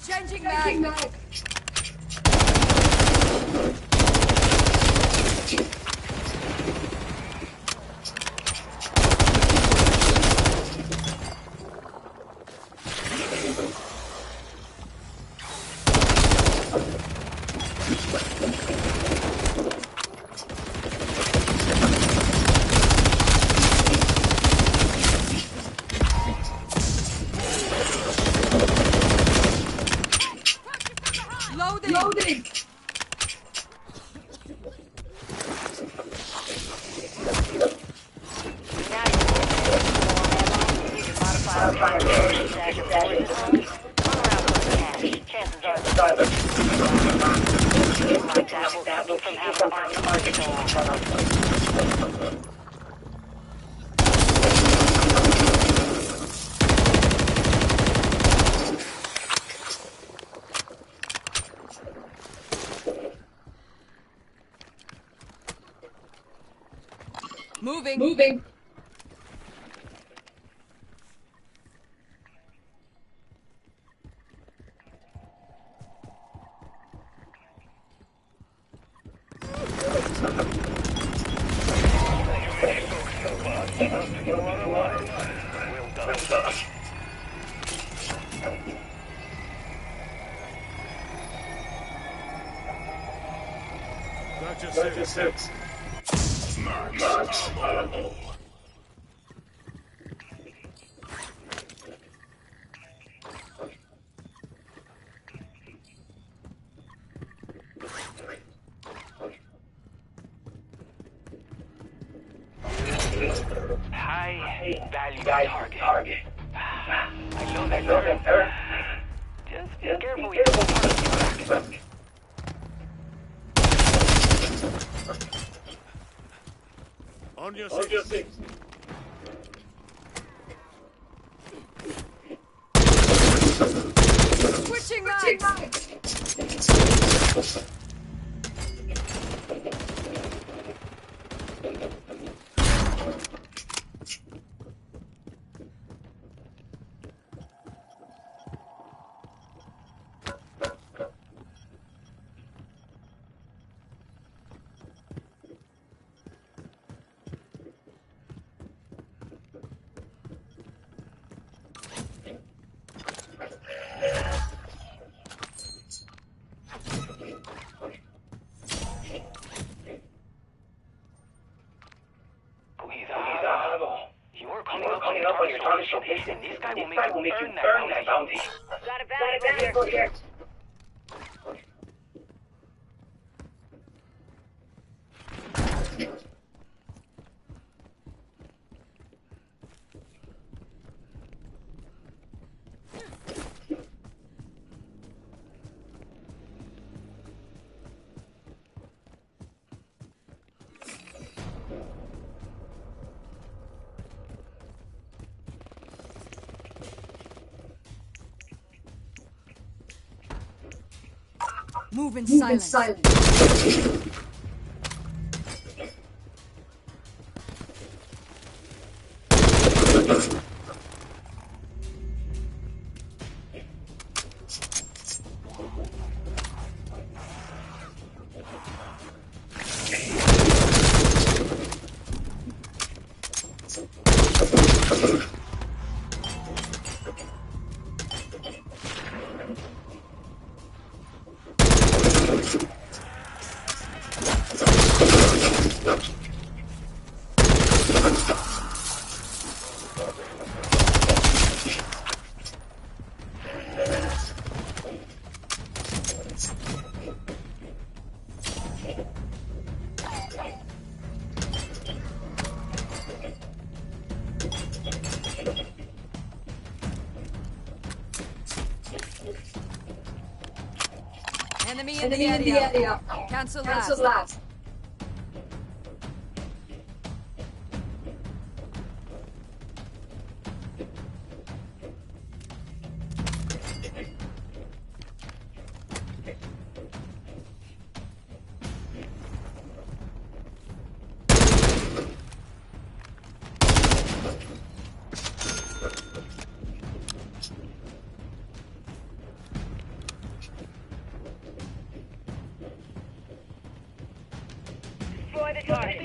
Changing mag. Loading! Moving. Gotcha six. Max. High value target. I know that, sir. Just be careful. You don't want to get back. On your six. Switching mags. You're coming up on your target location. This guy will make you earn that bounty. Got a valuable here. Move in silence. Enemy in the area. Cancel last. Destroy the target.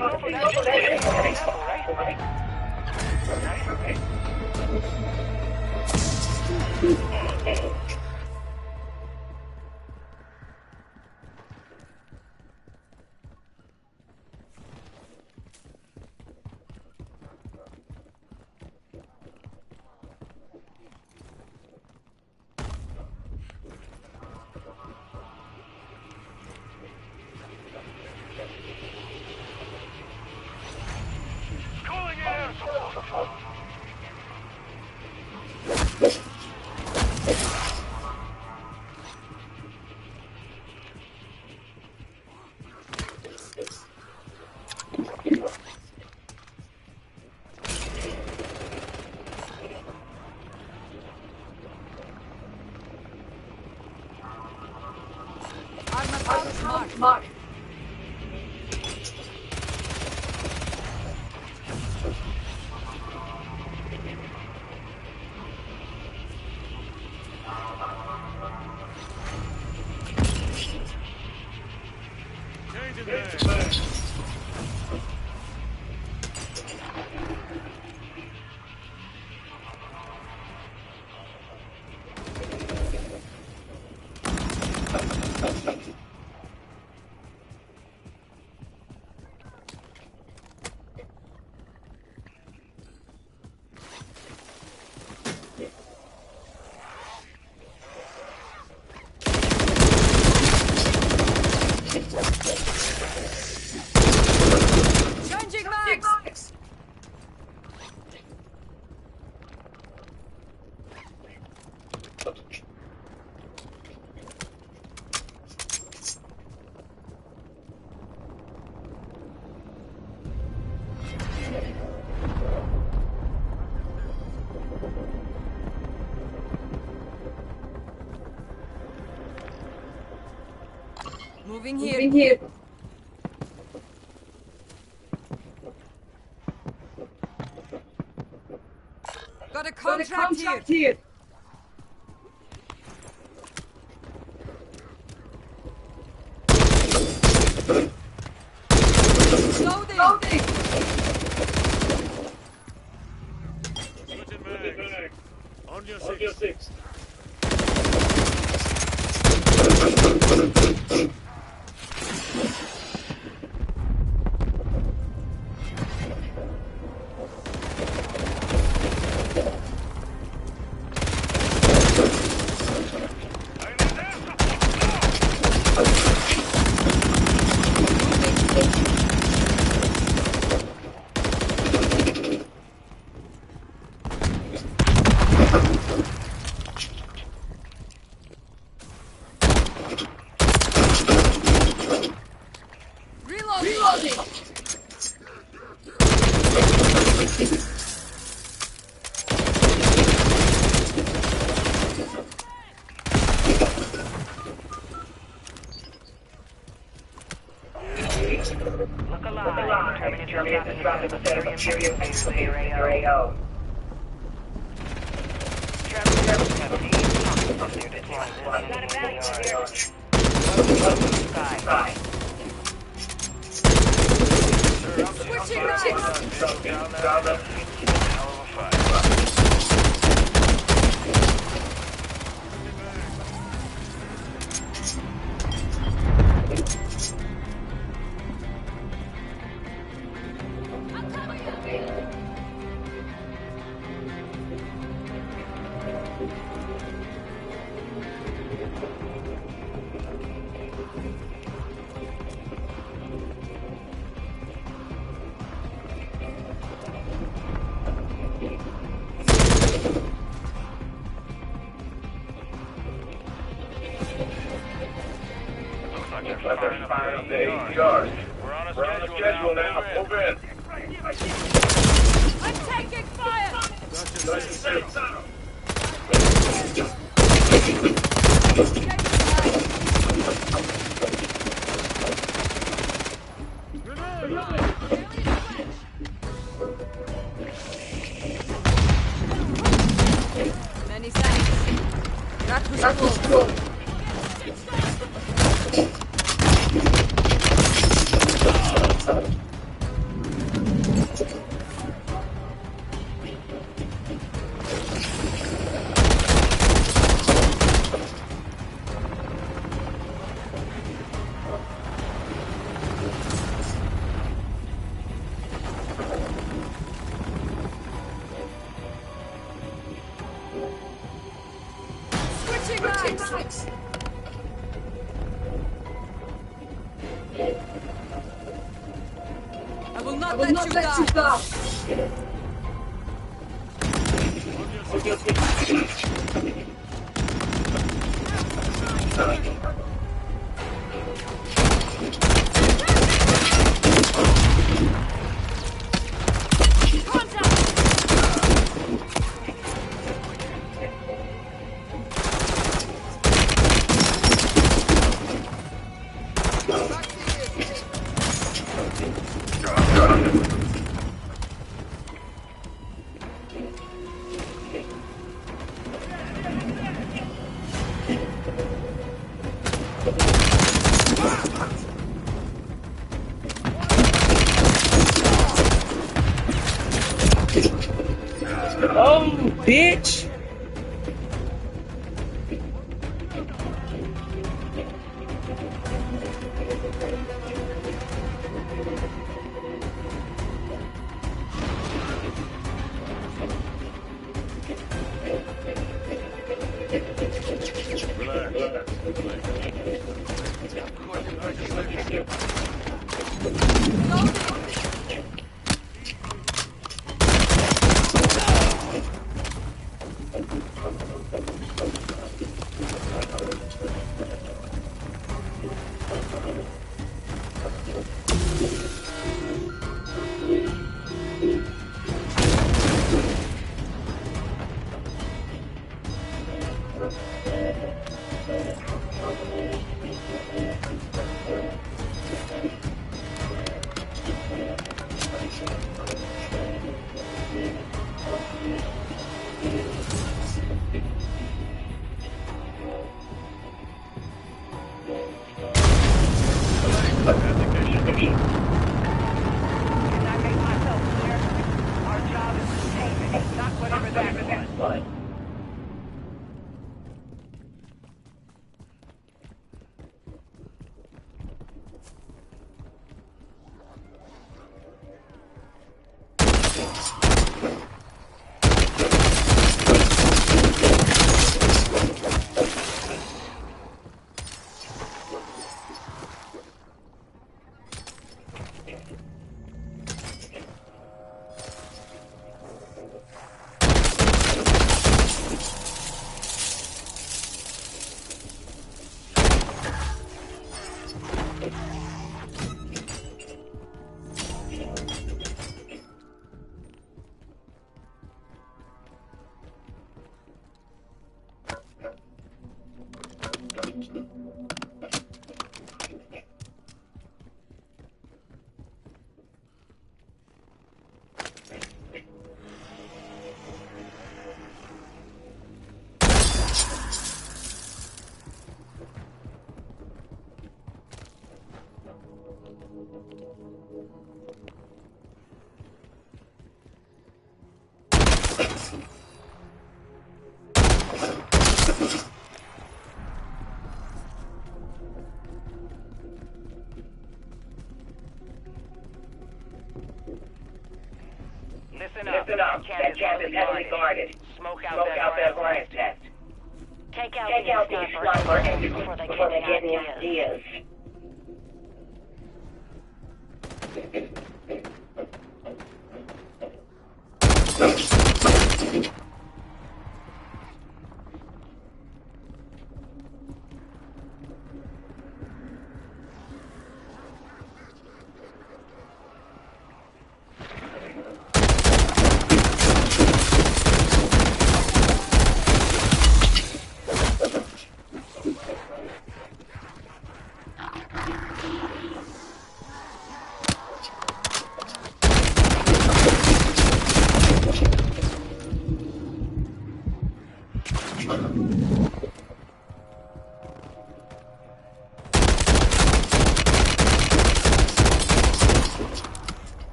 Calling air support. Armor marked. Changing back. Changing mags. Moving here. Got a contract here. Loading. Switching back. On your six. Reloading. Look alive. Terminator dropping the Syrian base with your AO. Travel 17. They're deploying. Got a value here. Sky. Switching mags. Hell of a fight. Let them fire up the ATRs. We're on a We're on the schedule now. Move in. I'm taking fire! Many thanks. That was cool. Switching mags. I will not let you die. Oh, bitch! Can I make myself clear? Our job is containment, not whatever that was. Listen up. That camp is heavily guarded. Smoke Smoke out that riot nest. Take out Take out these sniper engines before they before they get get any any ideas.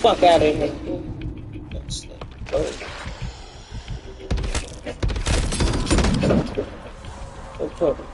Fuck out of here. No problem.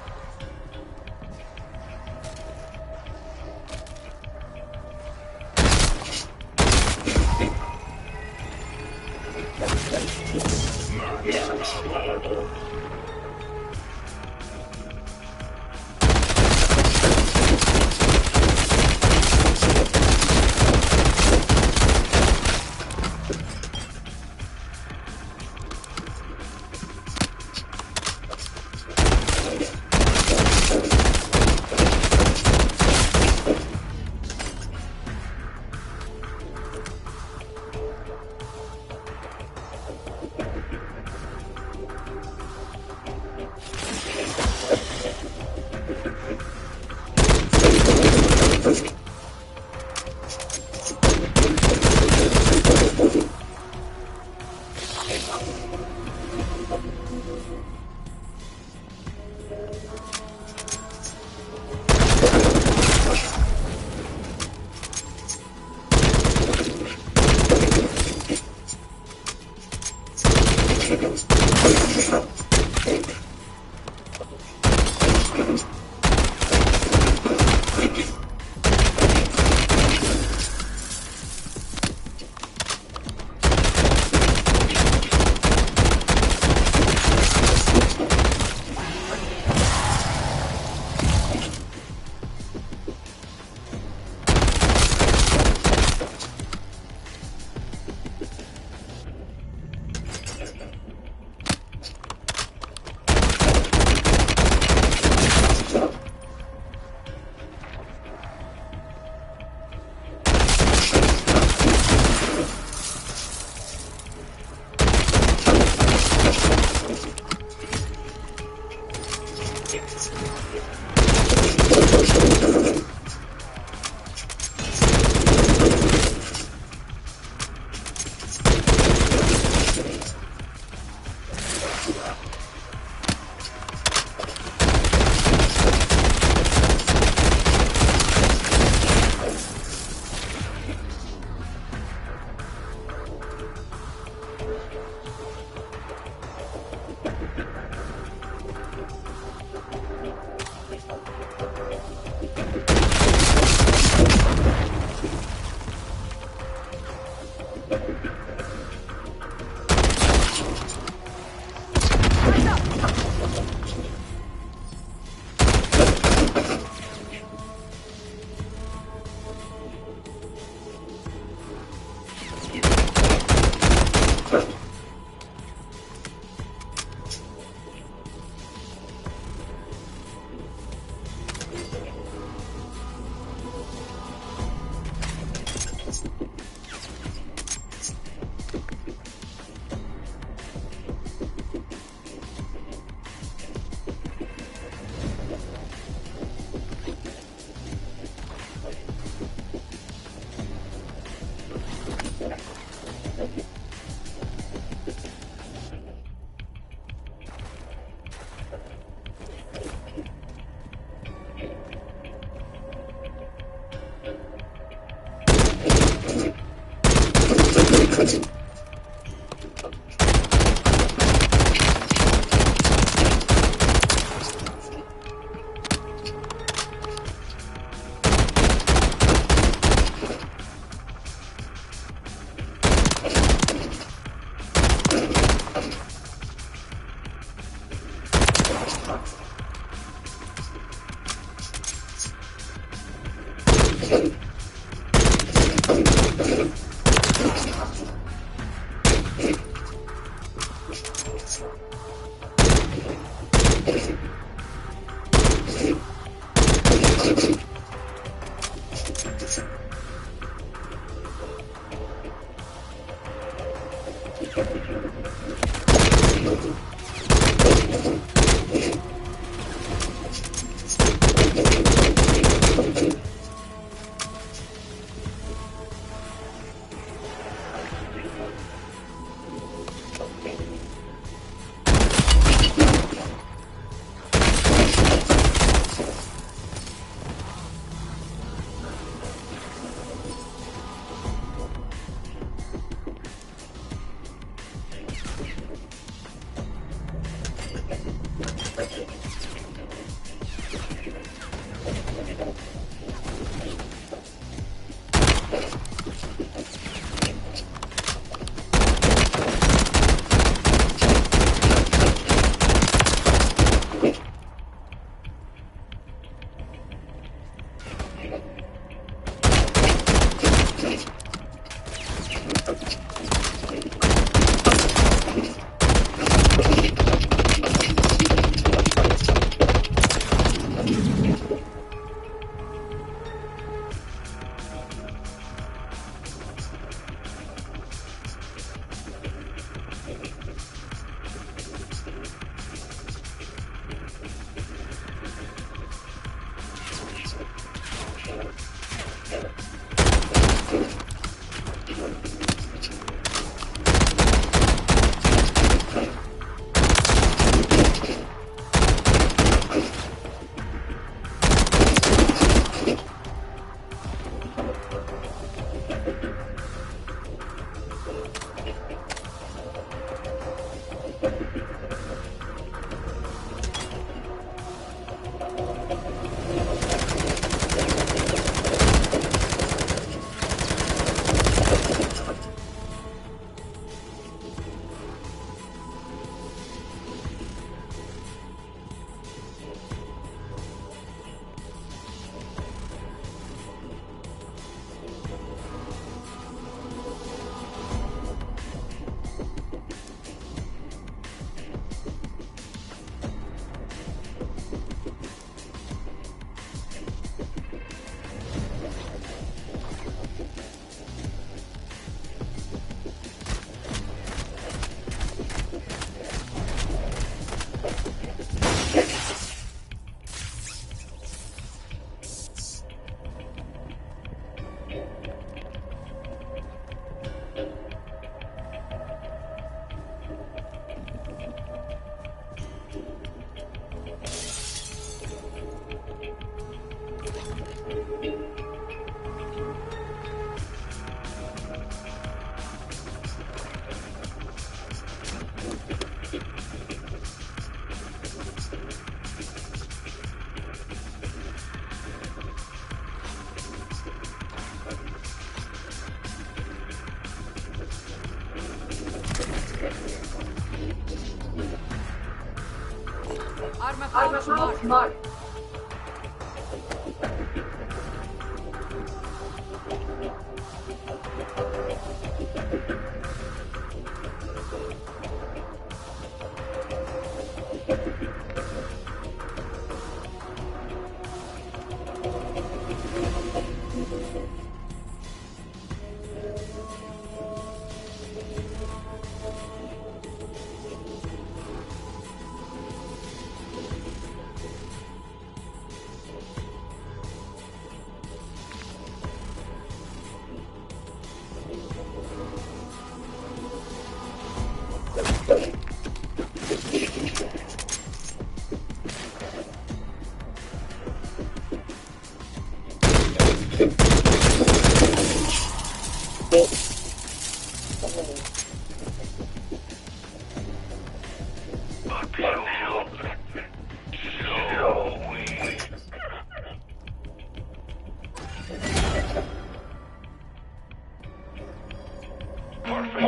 Armor pouch marked. Mark.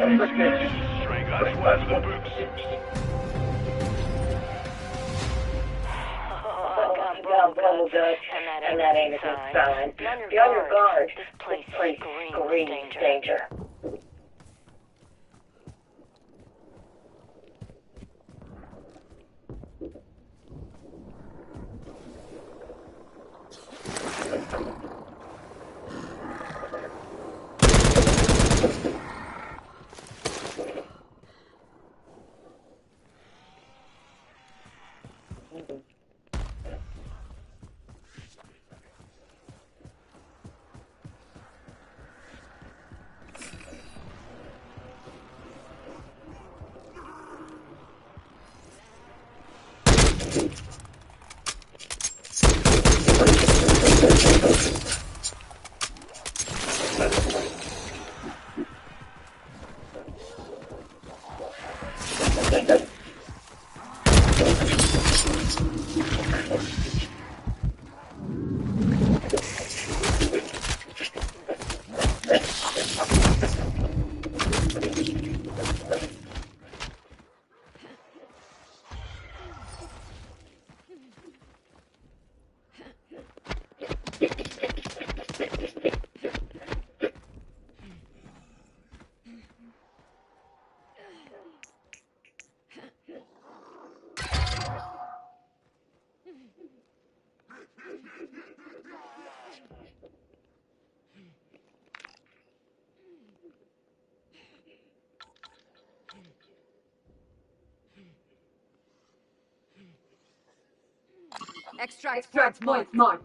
Stray guys, where's the boots? Gumbo good, and that ain't a good sign. Be on your guard. This place screams danger. Extract point marked. Mark.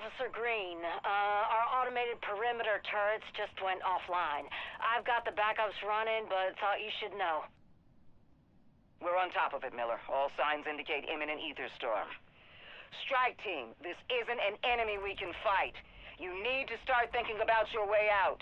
Officer Green. Our automated perimeter turrets just went offline. I've got the backups running, but thought you should know. We're on top of it, Miller. All signs indicate imminent ether storm. Strike team, this isn't an enemy we can fight. You need to start thinking about your way out.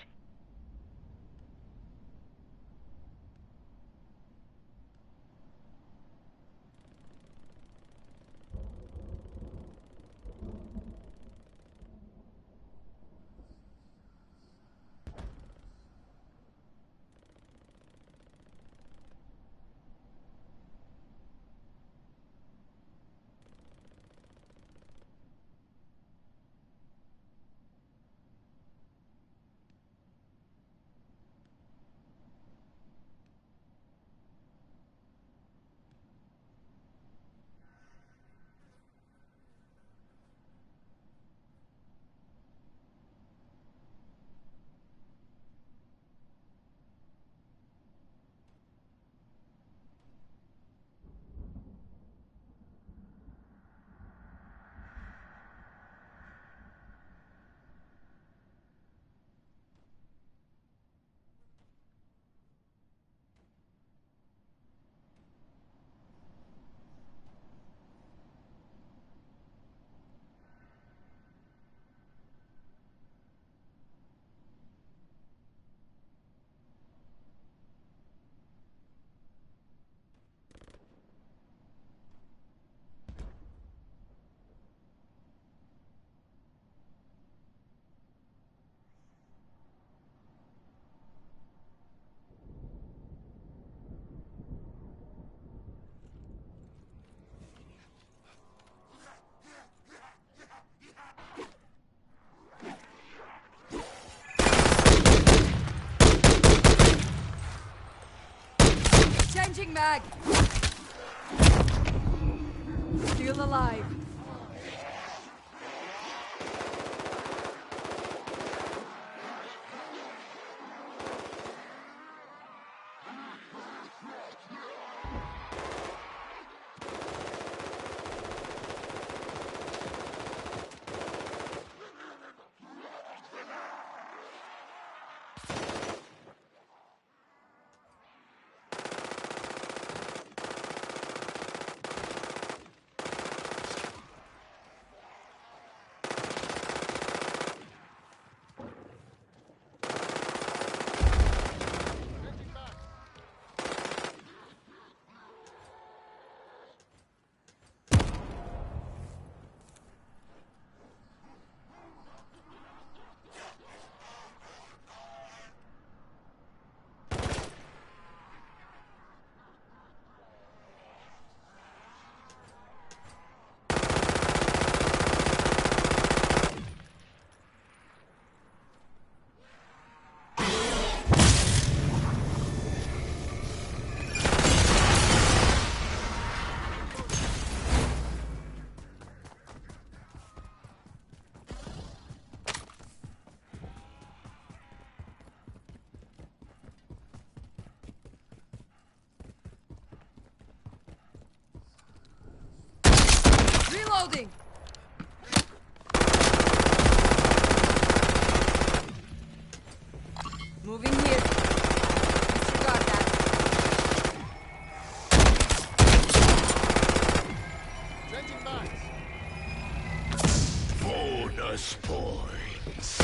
Changing mag. Still alive. Reloading! Moving here. Disregard that. Changing minds. Bonus points.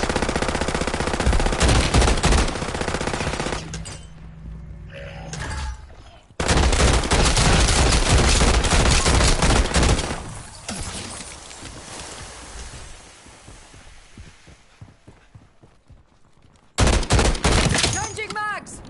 Changing mags!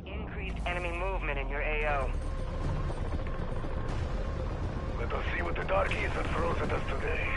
Increased enemy movement in your AO. Let us see what the darkies have thrown at us today.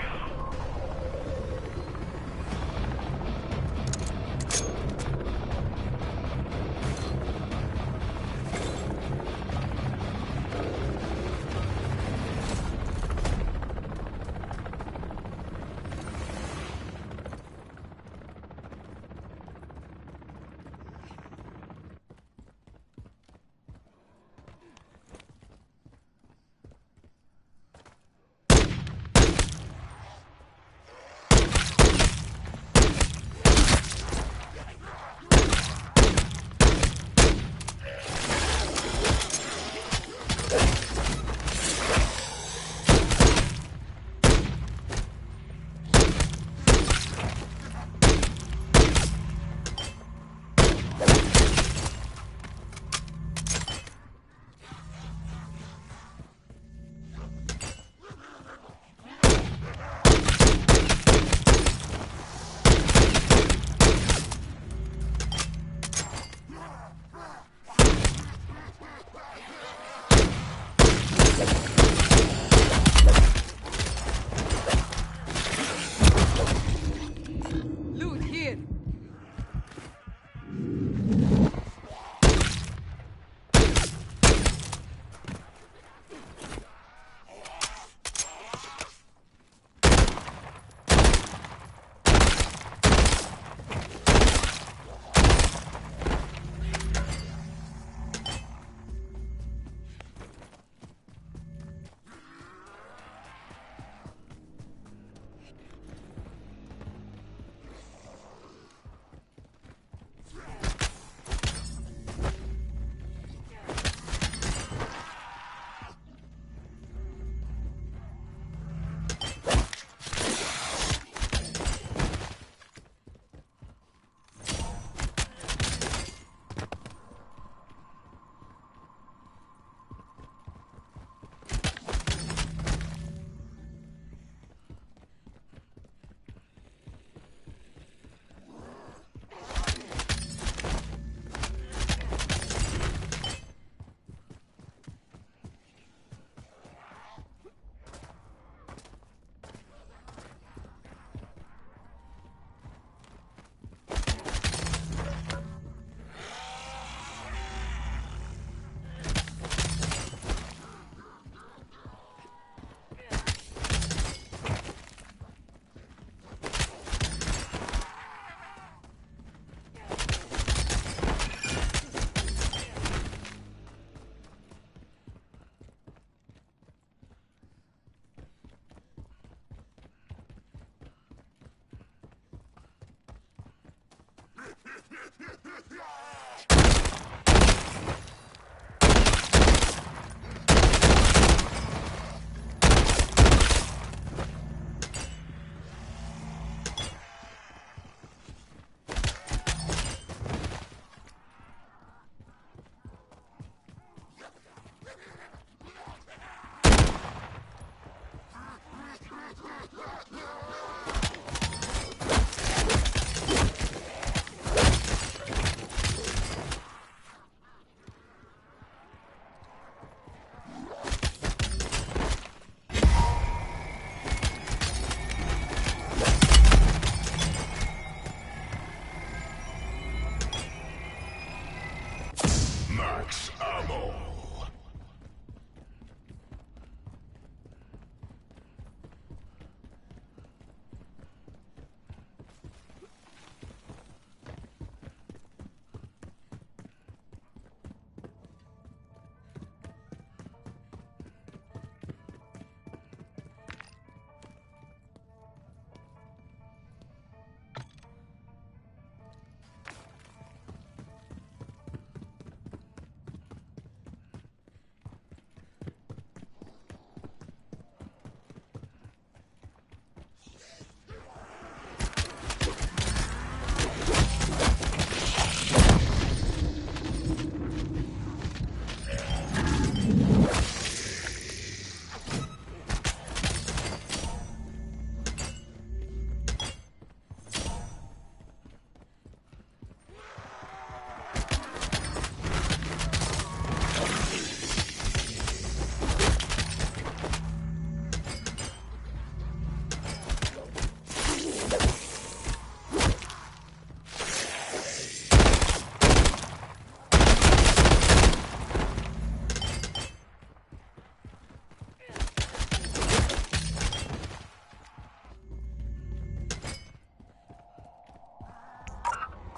Max ammo.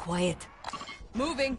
Quiet. Moving.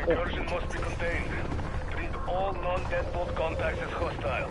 Incursion must be contained. Treat all non-deadbolt contacts as hostile.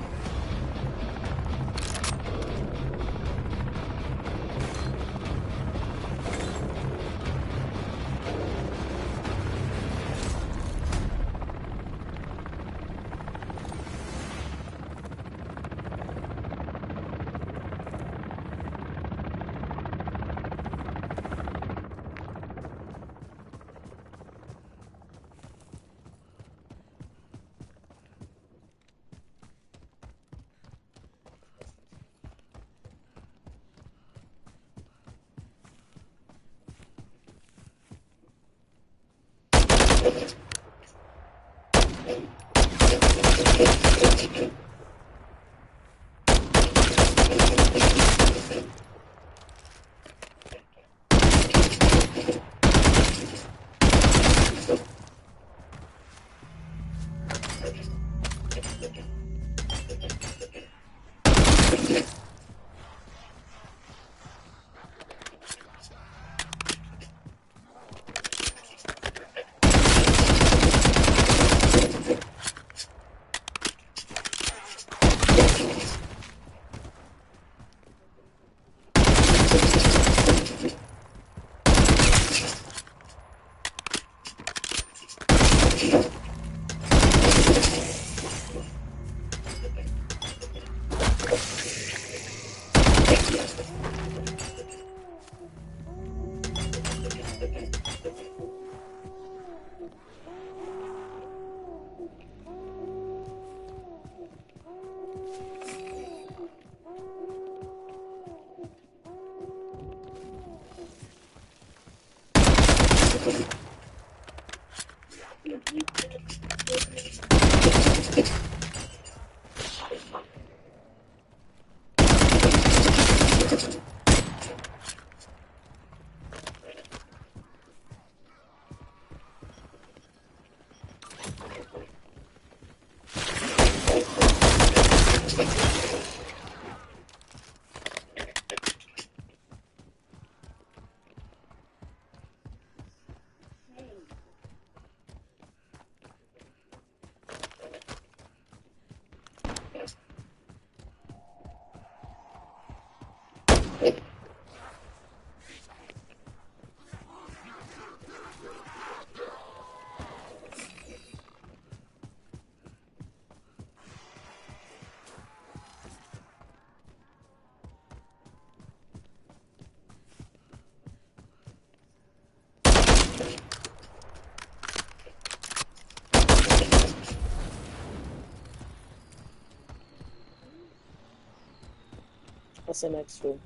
What's the next room?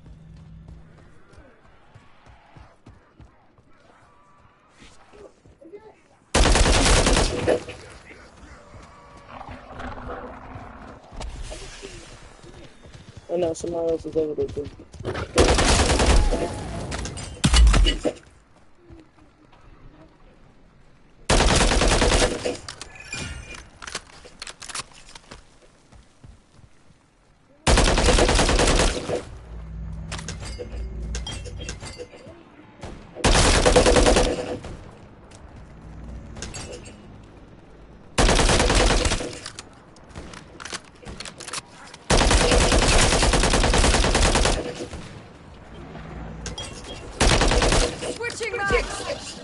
Oh no, someone else is over there too. Switching mags!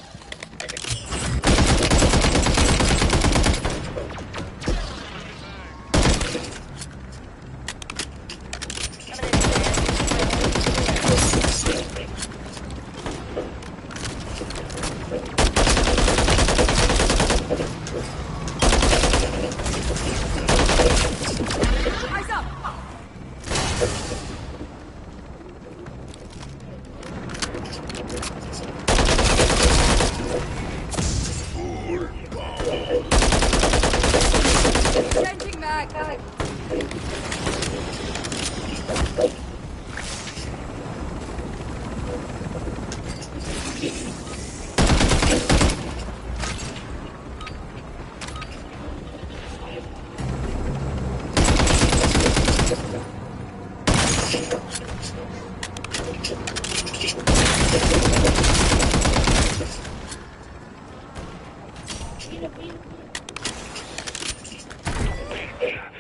Eyes up! Changing mag!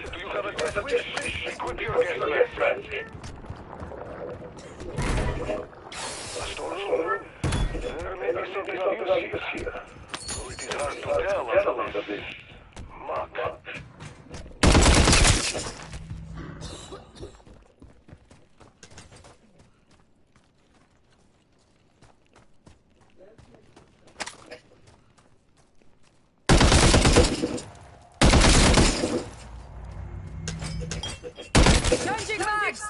Do you have a gas wish? Equip your gas mask. A storage room? There may be something of use here. Though it is hard to tell under this muck. Changing mags!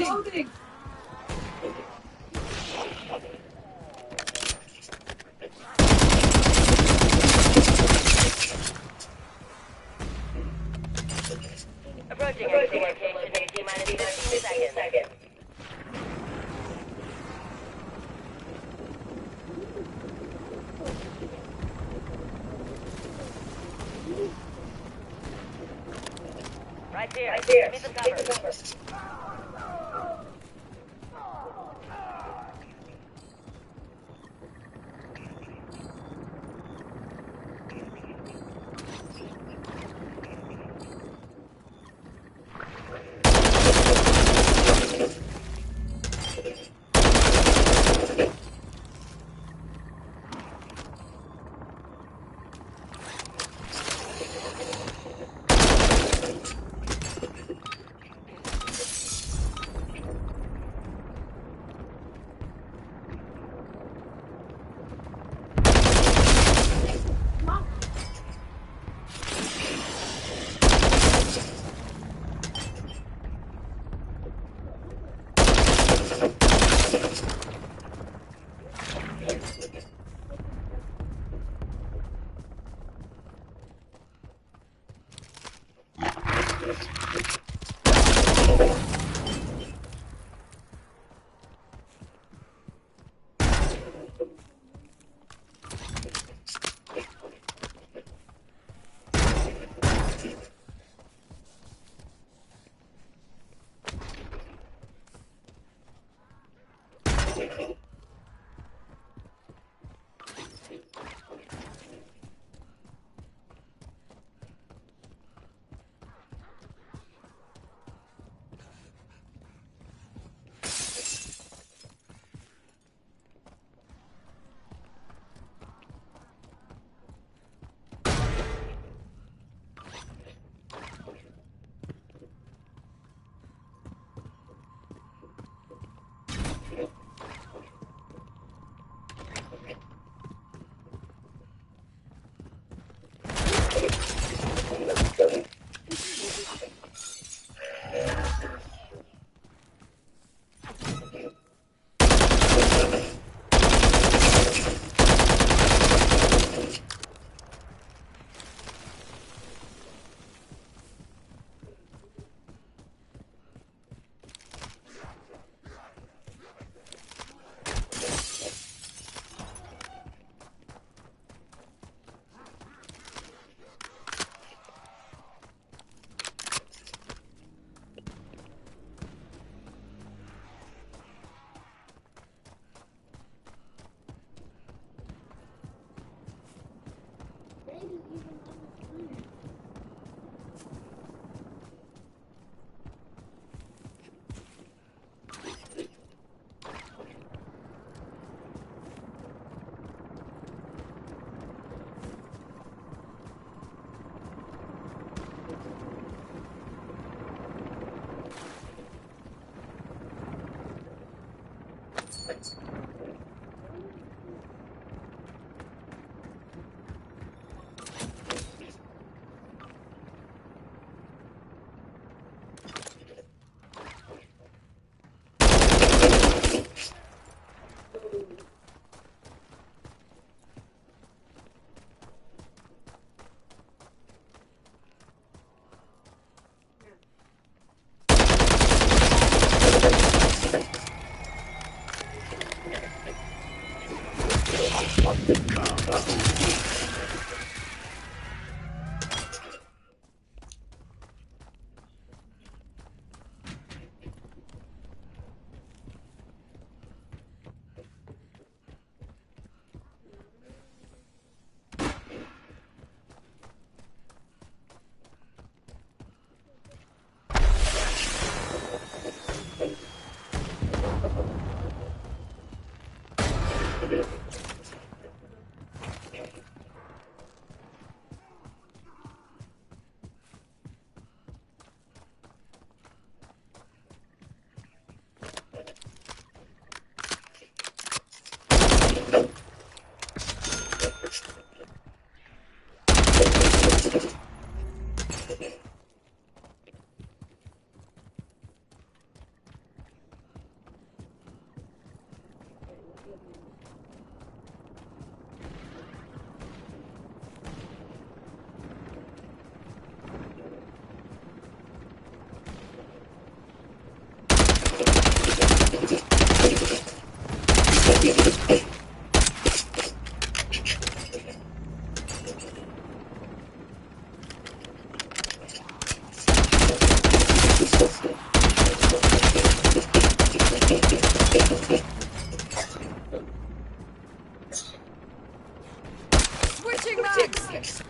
Loading! Approaching exit location, T-minus 15 seconds. Right Right here. Right there. Give me some Give me cover. some cover. Switching mags.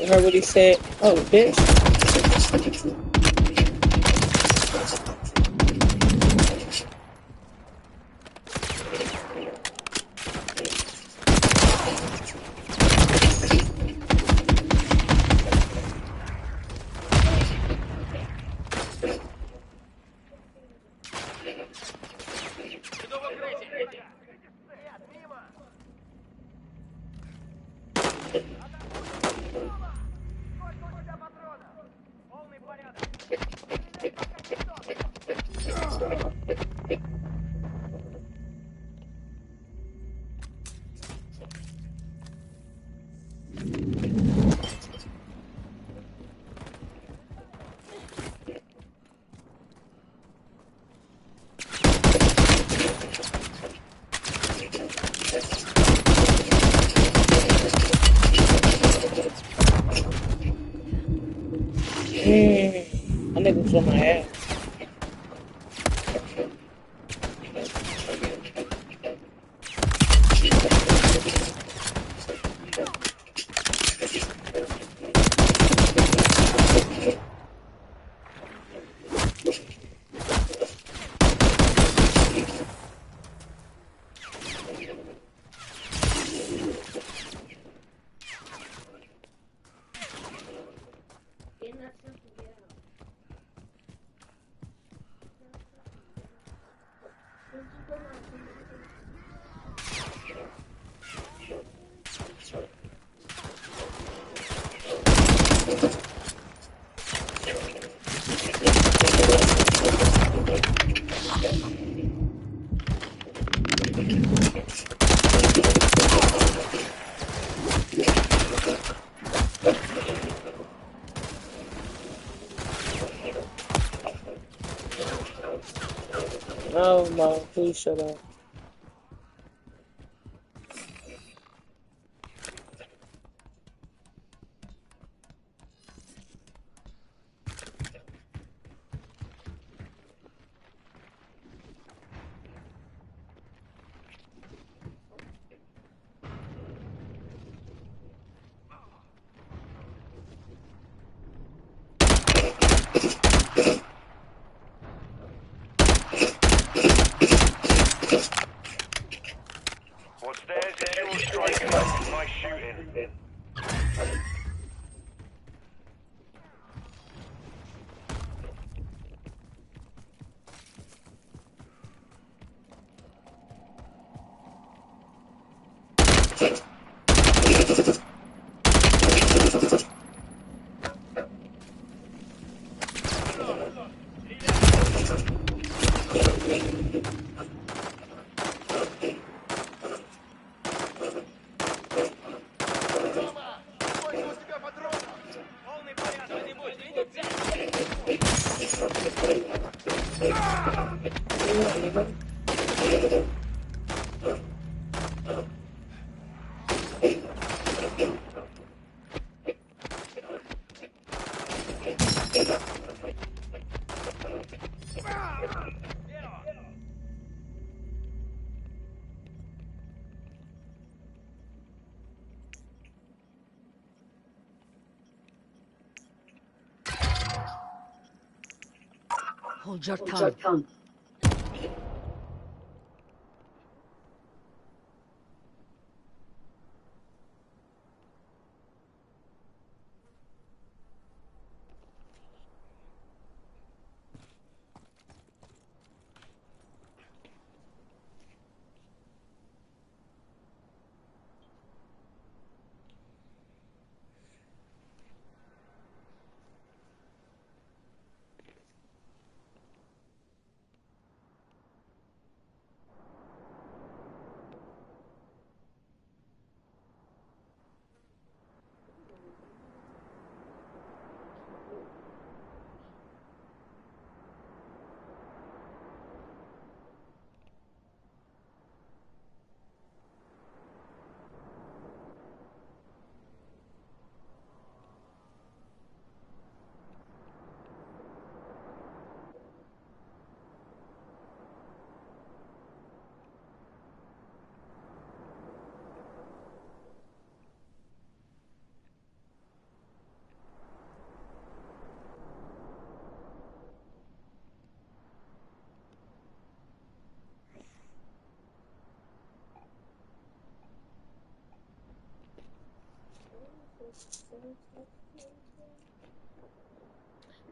I heard what he said. Oh, bitch. I nigga for my ass. Mom, please shut up. What's theirs is your striking, my shooting. Hold your tongue.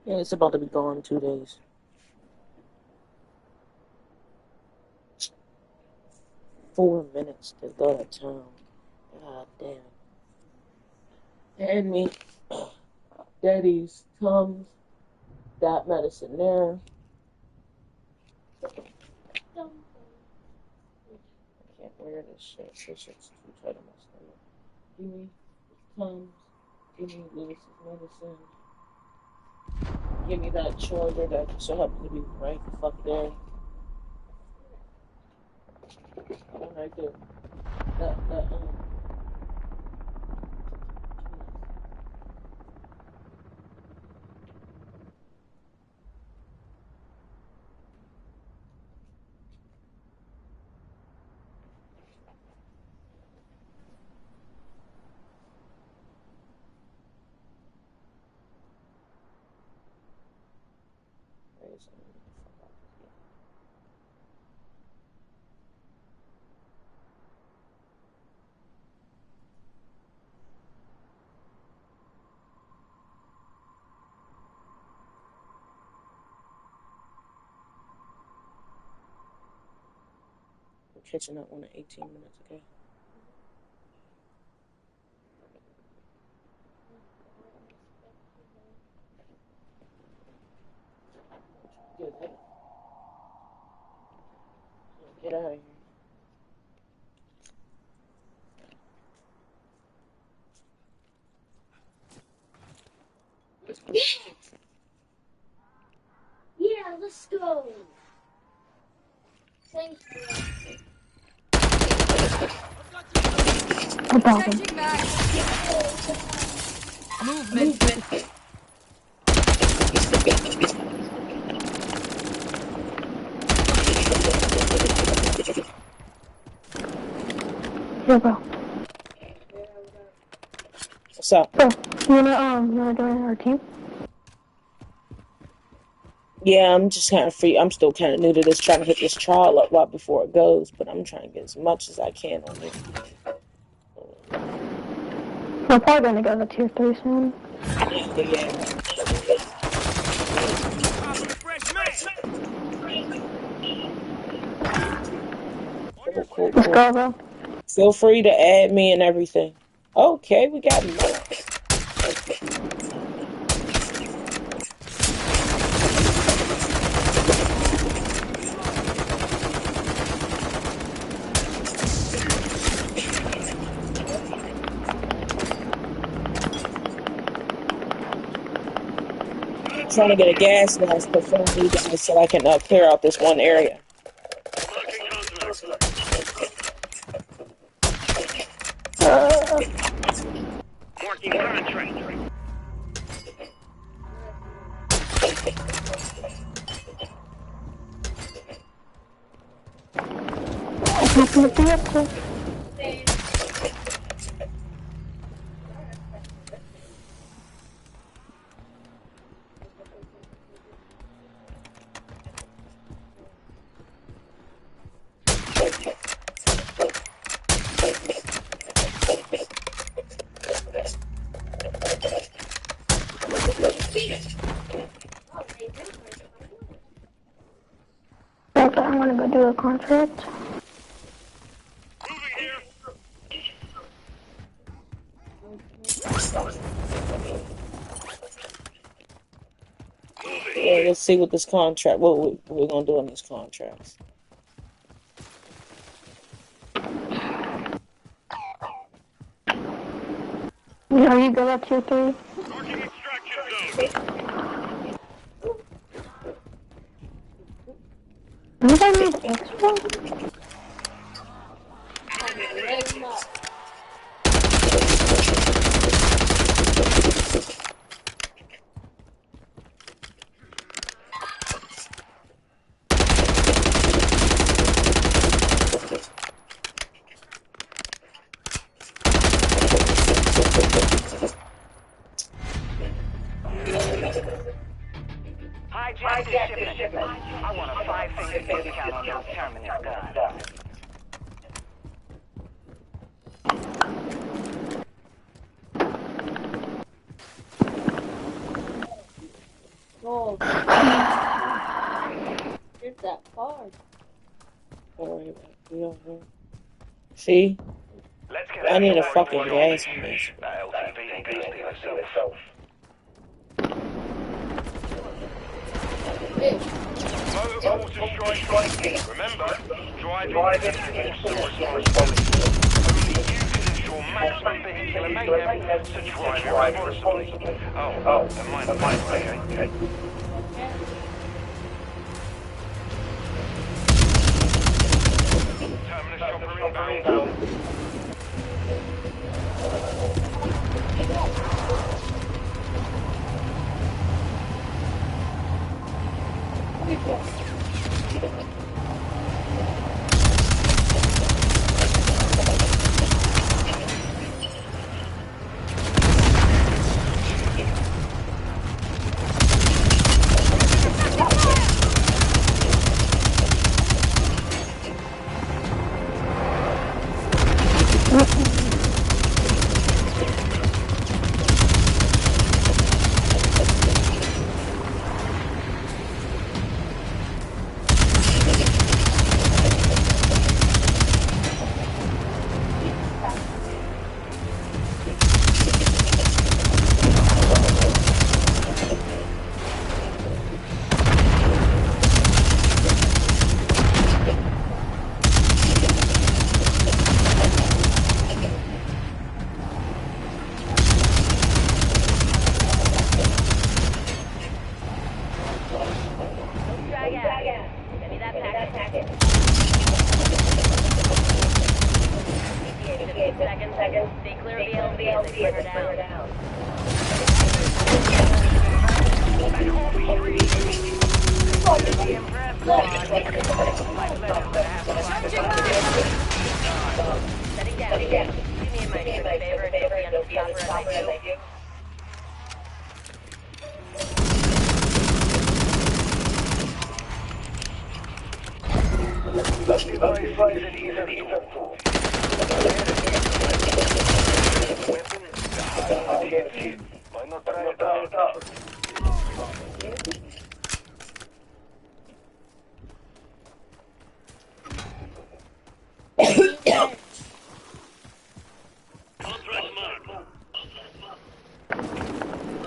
Yeah, it's about to be gone in 2 days. Four minutes to go to town. God damn. Hand me Daddy's Tums, that medicine there. I can't wear this shit. This shit's too tight on my stomach. Give me Tums. Give me Lewis's medicine. Give me that charger that so happens to be right the fuck there. That one right there. That we're catching up on the 18 minutes, okay? Get out of here. Yeah, let's go. About him. Changing back. Movement. Here, bro. What's up? Bro, you wanna join our team? Yeah, I'm just kind of free. I'm still kind of new to this, trying to hit this trial up right before it goes, but I'm trying to get as much as I can on it. We're probably gonna go to tier 3 soon. Yeah. Cool. Let's go, bro. Feel free to add me and everything. Okay, we got more. Trying to get a gas mask before you guys so I can clear out this one area. Marking contract. I wanna go do a contract. Yeah, let's see what this contract, what we're gonna do on these contracts. Are you good at tier 3? Nobody need extra? Hijack this shipment. I want a 5-figure discount on those Terminus guns. Oh. Here's that card. See? I need a fucking gas on this. Motorsports strike. Remember, driving is also responsibility. Only you can ensure maximum vehicular maintenance to drive responsibly. Oh, and mind, okay. Terminus chopper inbound. Setting down. Do me and my trip a favor and don't be on the stopper as I do.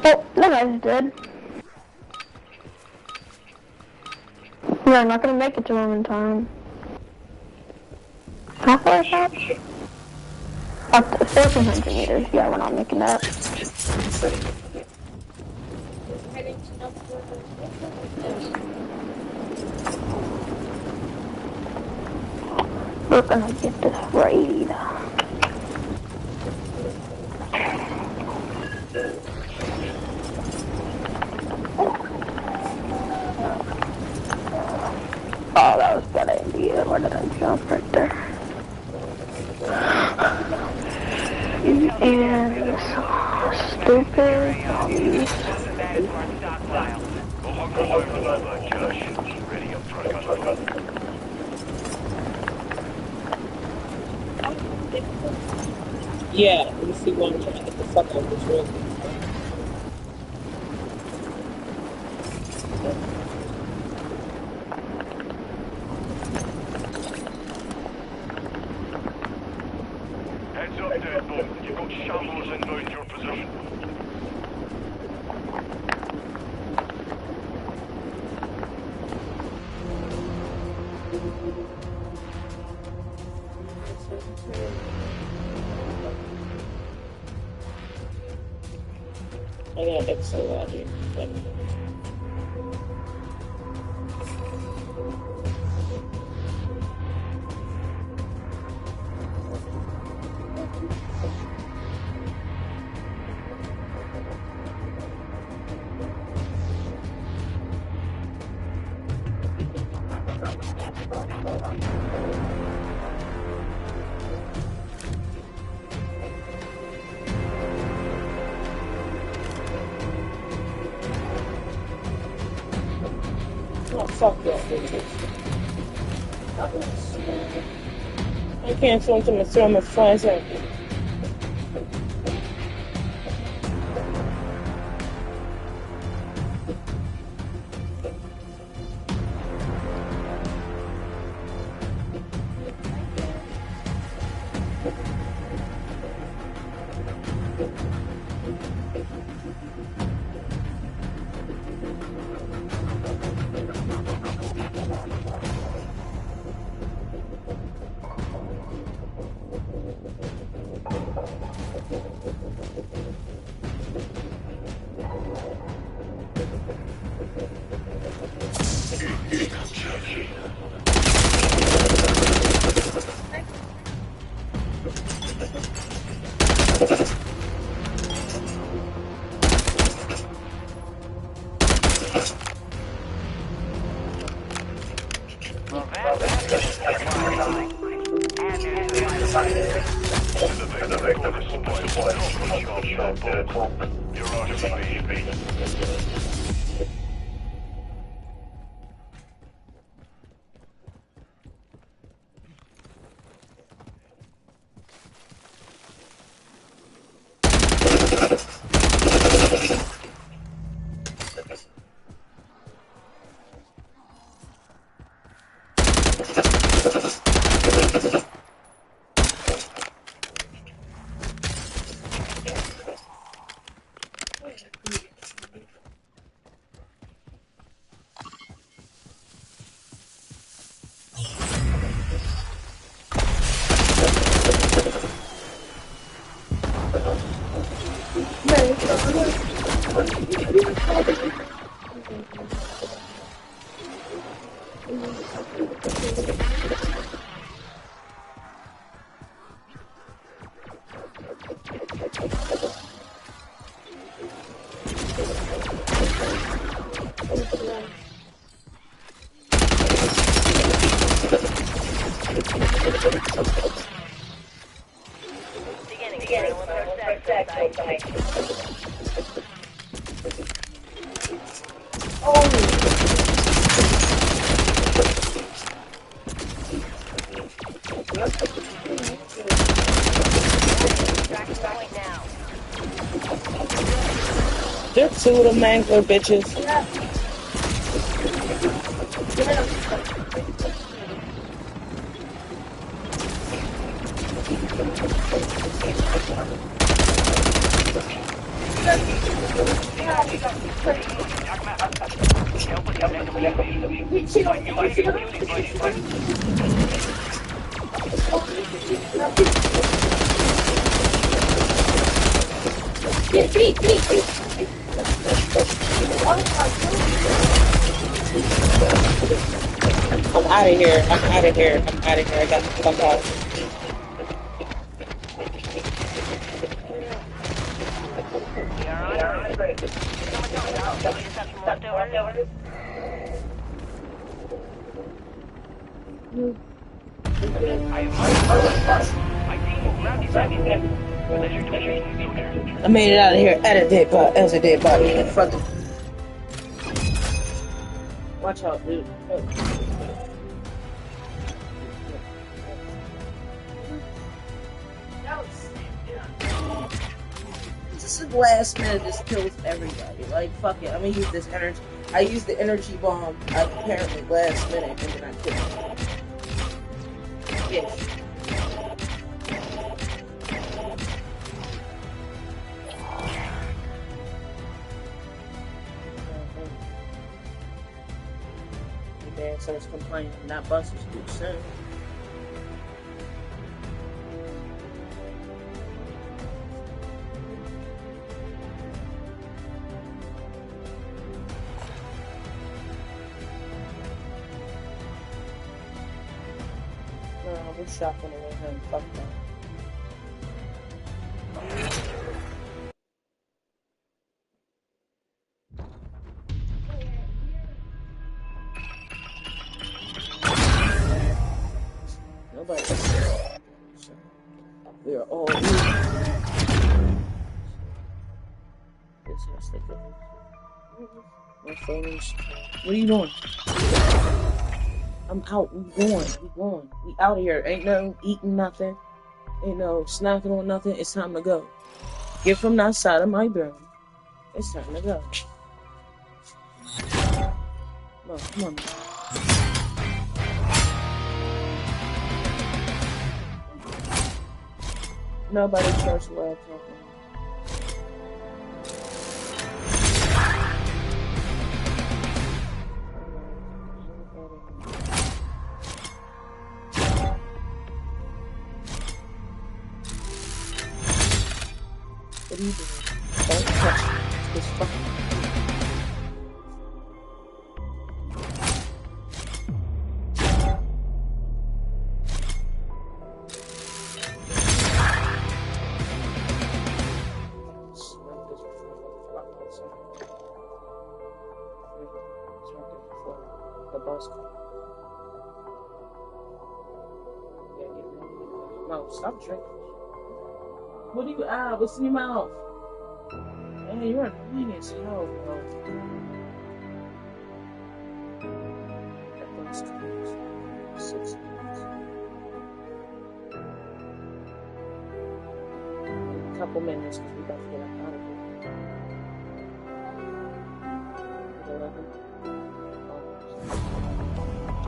Oh, that guy's dead. We're not gonna make it to him in time. How far is that? Up to 1,400 meters. Yeah, we're not making that. We're gonna get this raid. Oh, that was a bad idea. Where did I jump right there? And stupid zombies. Yeah, let me see one trying to get the fuck out of this room. Heads up, Deadbolt. You've got shambles inbound your position. I got Excel out here. Oh, fuck that. I can't throw my flies out. They're two of them angler bitches. I'm out of here. I got to fuck out. I made it out of here as a dead body. Fuck it. Watch out, dude. This is last minute. This kills everybody. Like, fuck it. I'm gonna use this energy. I used the energy bomb apparently last minute, and then I killed him. Yes. Man starts complaining, not Buster's too soon. No, we're shopping away home. Fuck that. Nobody. We are all here. This has to go. My phone is. What are you doing? I'm out. We going. We out of here. Ain't no eating nothing. Ain't no snacking on nothing. It's time to go. Get from that side of my room. It's time to go. No, come on. Nobody trusts the laptop. What are you doing? Don't touch this fucking. The bus. Yeah, get ready. No, stop drinking. What do you what's in your mouth? Hey, you're annoying as hell, bro. That bus comes 6 minutes. A couple minutes because we got to get out of here.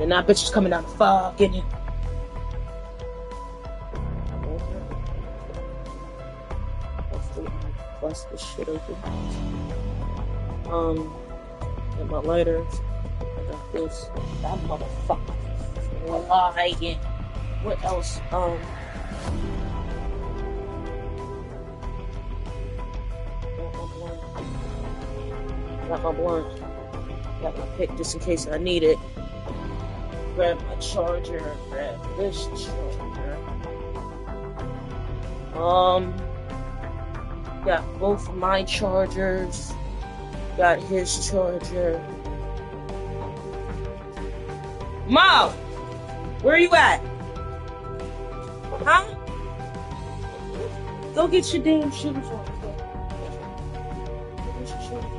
And that bitch is coming down the fucking. Bust this shit open. Get my lighters. I got this. That motherfucker. Lying. What else? Got my blunt. Got my pick just in case I need it. Grab my charger. Grab this charger. Got both of my chargers. Got his charger. Mo! Where are you at? Huh? Go get your damn shoes on. Go get your shoes on.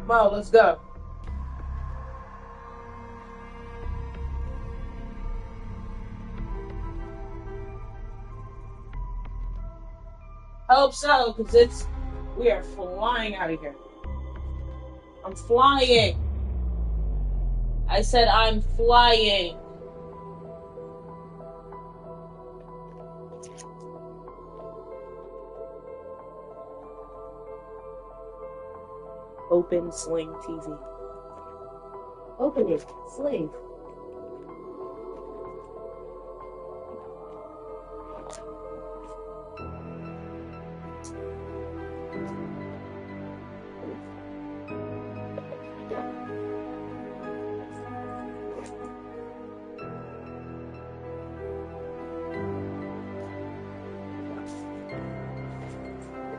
Mo, let's go. Hope so, because we are flying out of here. I'm flying. I said I'm flying. Open Sling TV. Open it, slave.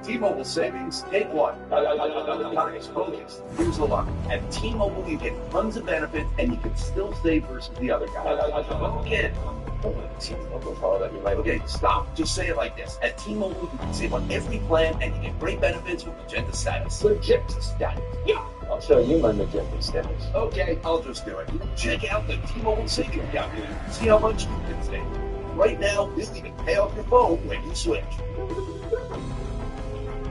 T-Mobile savings, take one. Focus. Use the lock. At T-Mobile, you get tons of benefits, and you can still save versus the other guy. Again. Okay, stop. Just say it like this. At T-Mobile, you can save on every plan, and you get great benefits with Magenta Status. Magenta Status? Yeah. I'll show you my Magenta Status. Okay, I'll just do it. Check out the T-Mobile savings calculator. See how much you can save. Right now, you'll even pay off your phone when you switch.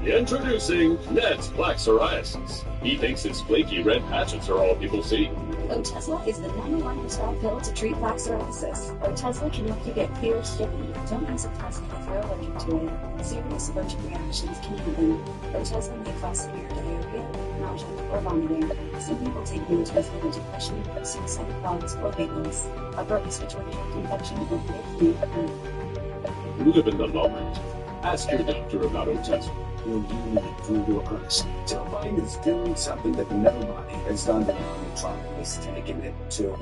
Introducing Ned's Black Psoriasis. He thinks his flaky red patches are all people see. Otezla is the #1 pill to treat plaque psoriasis. Otezla can help you get clear skin. Don't use Otezla if you're allergic to it. Serious allergic reactions can happen. Otezla may cause severe diarrhea, nausea, or vomiting. Some people take Otezla for depression, suicide thoughts, or weight loss. Upper respiratory tract infection or weight gain. Live in the moment. Ask your doctor about Otezla. When you need brutal honesty, Joe Biden is doing something that nobody has done to Donald Trump. He's taking it to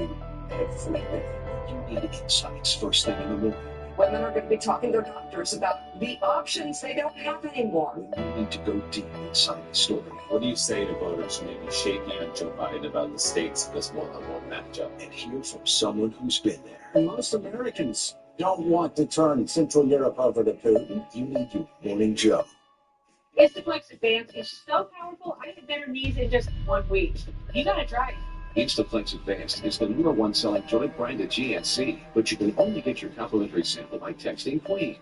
everywhere. You need insights first thing in the morning. Women are going to be talking to their doctors about the options they don't have anymore. You need to go deep inside the story. What do you say to voters who may be shaky on Joe Biden about the stakes of this one-on-one matchup? And hear from someone who's been there. And most Americans don't want to turn Central Europe over to Putin. You need your Morning Joe. Instaflex Advanced is so powerful, I had better knees in just 1 week. You gotta try it. Instaflex Advanced is the #1 selling joint brand at GNC, but you can only get your complimentary sample by texting Queen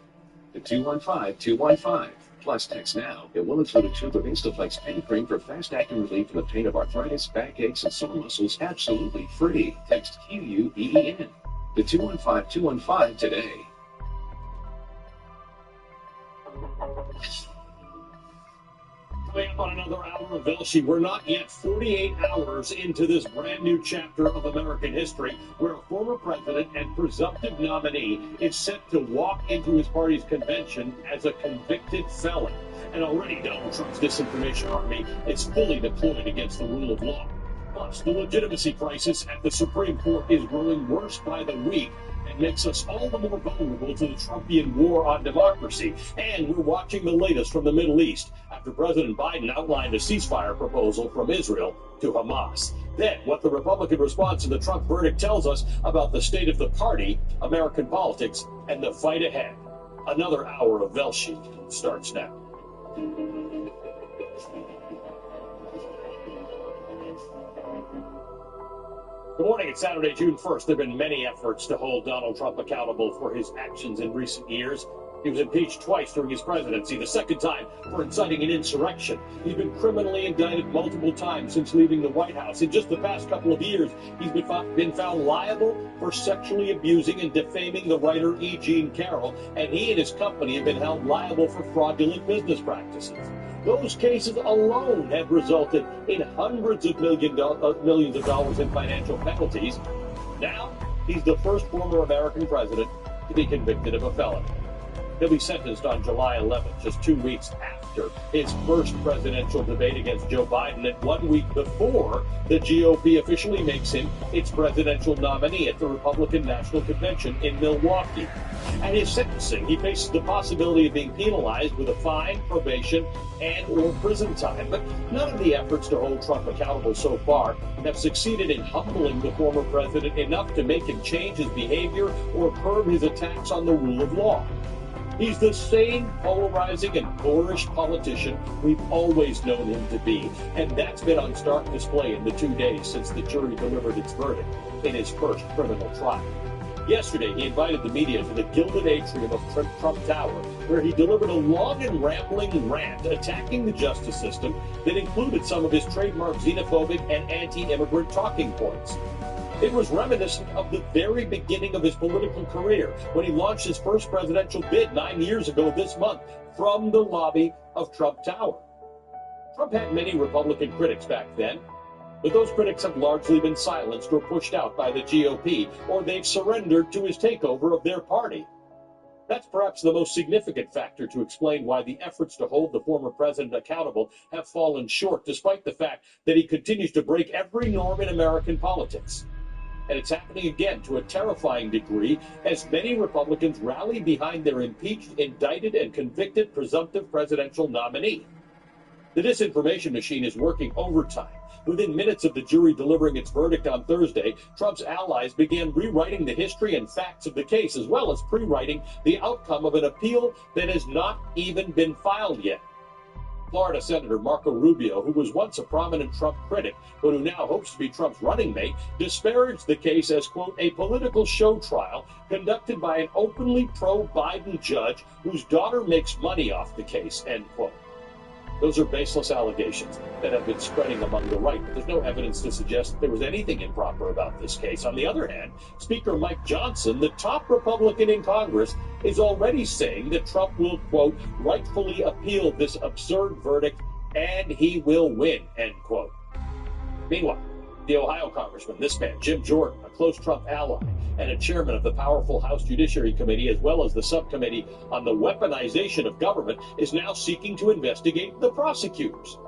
to 215-215. Plus, text now. It will include a tube of Instaflex pain cream for fast-acting relief from the pain of arthritis, backaches, and sore muscles, absolutely free. Text QUEEN to 215-215 today. Coming up on another hour of Velshi, we're not yet 48 hours into this brand new chapter of American history where a former president and presumptive nominee is set to walk into his party's convention as a convicted felon. And already Donald Trump's disinformation army is fully deployed against the rule of law. Plus, the legitimacy crisis at the Supreme Court is growing worse by the week and makes us all the more vulnerable to the Trumpian war on democracy. And we're watching the latest from the Middle East after President Biden outlined a ceasefire proposal from Israel to Hamas. Then, what the Republican response to the Trump verdict tells us about the state of the party, American politics, and the fight ahead. Another hour of Velshi starts now. Good morning. It's Saturday, June 1st. There have been many efforts to hold Donald Trump accountable for his actions in recent years. He was impeached twice during his presidency, the second time for inciting an insurrection. He's been criminally indicted multiple times since leaving the White House. In just the past couple of years, he's been found liable for sexually abusing and defaming the writer E. Jean Carroll, and he and his company have been held liable for fraudulent business practices. Those cases alone have resulted in hundreds of millions of dollars in financial penalties. Now, he's the first former American president to be convicted of a felony. He'll be sentenced on July 11th, just 2 weeks after his first presidential debate against Joe Biden, and 1 week before the GOP officially makes him its presidential nominee at the Republican National Convention in Milwaukee. At his sentencing, he faces the possibility of being penalized with a fine, probation, and/or prison time. But none of the efforts to hold Trump accountable so far have succeeded in humbling the former president enough to make him change his behavior or curb his attacks on the rule of law. He's the same polarizing and boorish politician we've always known him to be, and that's been on stark display in the 2 days since the jury delivered its verdict in his first criminal trial. Yesterday, he invited the media to the gilded atrium of Trump Tower, where he delivered a long and rambling rant attacking the justice system that included some of his trademark xenophobic and anti-immigrant talking points. It was reminiscent of the very beginning of his political career, when he launched his first presidential bid 9 years ago this month from the lobby of Trump Tower. Trump had many Republican critics back then, but those critics have largely been silenced or pushed out by the GOP, or they've surrendered to his takeover of their party. That's perhaps the most significant factor to explain why the efforts to hold the former president accountable have fallen short, despite the fact that he continues to break every norm in American politics. And it's happening again to a terrifying degree as many Republicans rally behind their impeached, indicted, and convicted presumptive presidential nominee. The disinformation machine is working overtime. Within minutes of the jury delivering its verdict on Thursday, Trump's allies began rewriting the history and facts of the case, as well as pre-writing the outcome of an appeal that has not even been filed yet. Florida Senator Marco Rubio, who was once a prominent Trump critic, but who now hopes to be Trump's running mate, disparaged the case as, quote, a political show trial conducted by an openly pro-Biden judge whose daughter makes money off the case, end quote. Those are baseless allegations that have been spreading among the right, but there's no evidence to suggest that there was anything improper about this case. On the other hand, Speaker Mike Johnson, the top Republican in Congress, is already saying that Trump will, quote, rightfully appeal this absurd verdict and he will win, end quote. Meanwhile, the Ohio congressman, this man, Jim Jordan, a close Trump ally and a chairman of the powerful House Judiciary Committee, as well as the subcommittee on the weaponization of government, is now seeking to investigate the prosecutors.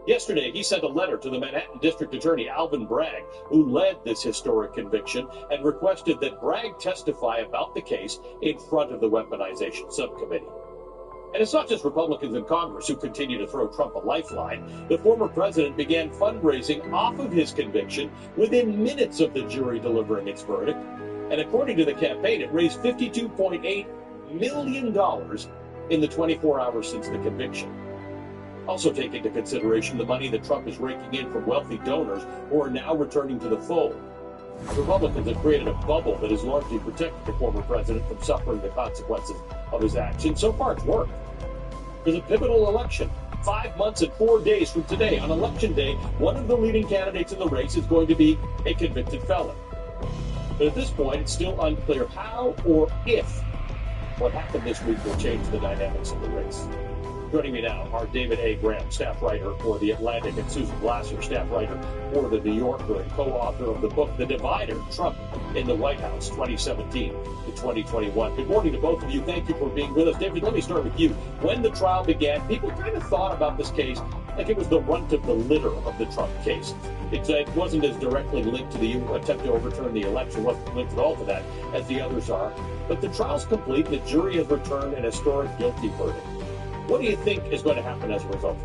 Yesterday, he sent a letter to the Manhattan District Attorney Alvin Bragg, who led this historic conviction, and requested that Bragg testify about the case in front of the weaponization subcommittee. And it's not just Republicans in Congress who continue to throw Trump a lifeline. The former president began fundraising off of his conviction within minutes of the jury delivering its verdict. And according to the campaign, it raised $52.8 million in the 24 hours since the conviction. Also take into consideration the money that Trump is raking in from wealthy donors who are now returning to the fold. Republicans have created a bubble that has largely protected the former president from suffering the consequences of his actions. So far, it's worked. There's a pivotal election. 5 months and 4 days from today, on Election Day, one of the leading candidates in the race is going to be a convicted felon. But at this point, it's still unclear how or if what happened this week will change the dynamics of the race. Joining me now are David A. Graham, staff writer for The Atlantic, and Susan Glasser, staff writer for The New Yorker and co-author of the book The Divider, Trump in the White House, 2017 to 2021. Good morning to both of you. Thank you for being with us. David, let me start with you. When the trial began, people kind of thought about this case like it was the runt of the litter of the Trump case. It wasn't as directly linked to the attempt to overturn the election, wasn't linked at all to that as the others are. But the trial's complete. The jury has returned an historic guilty verdict. What do you think is going to happen as a result?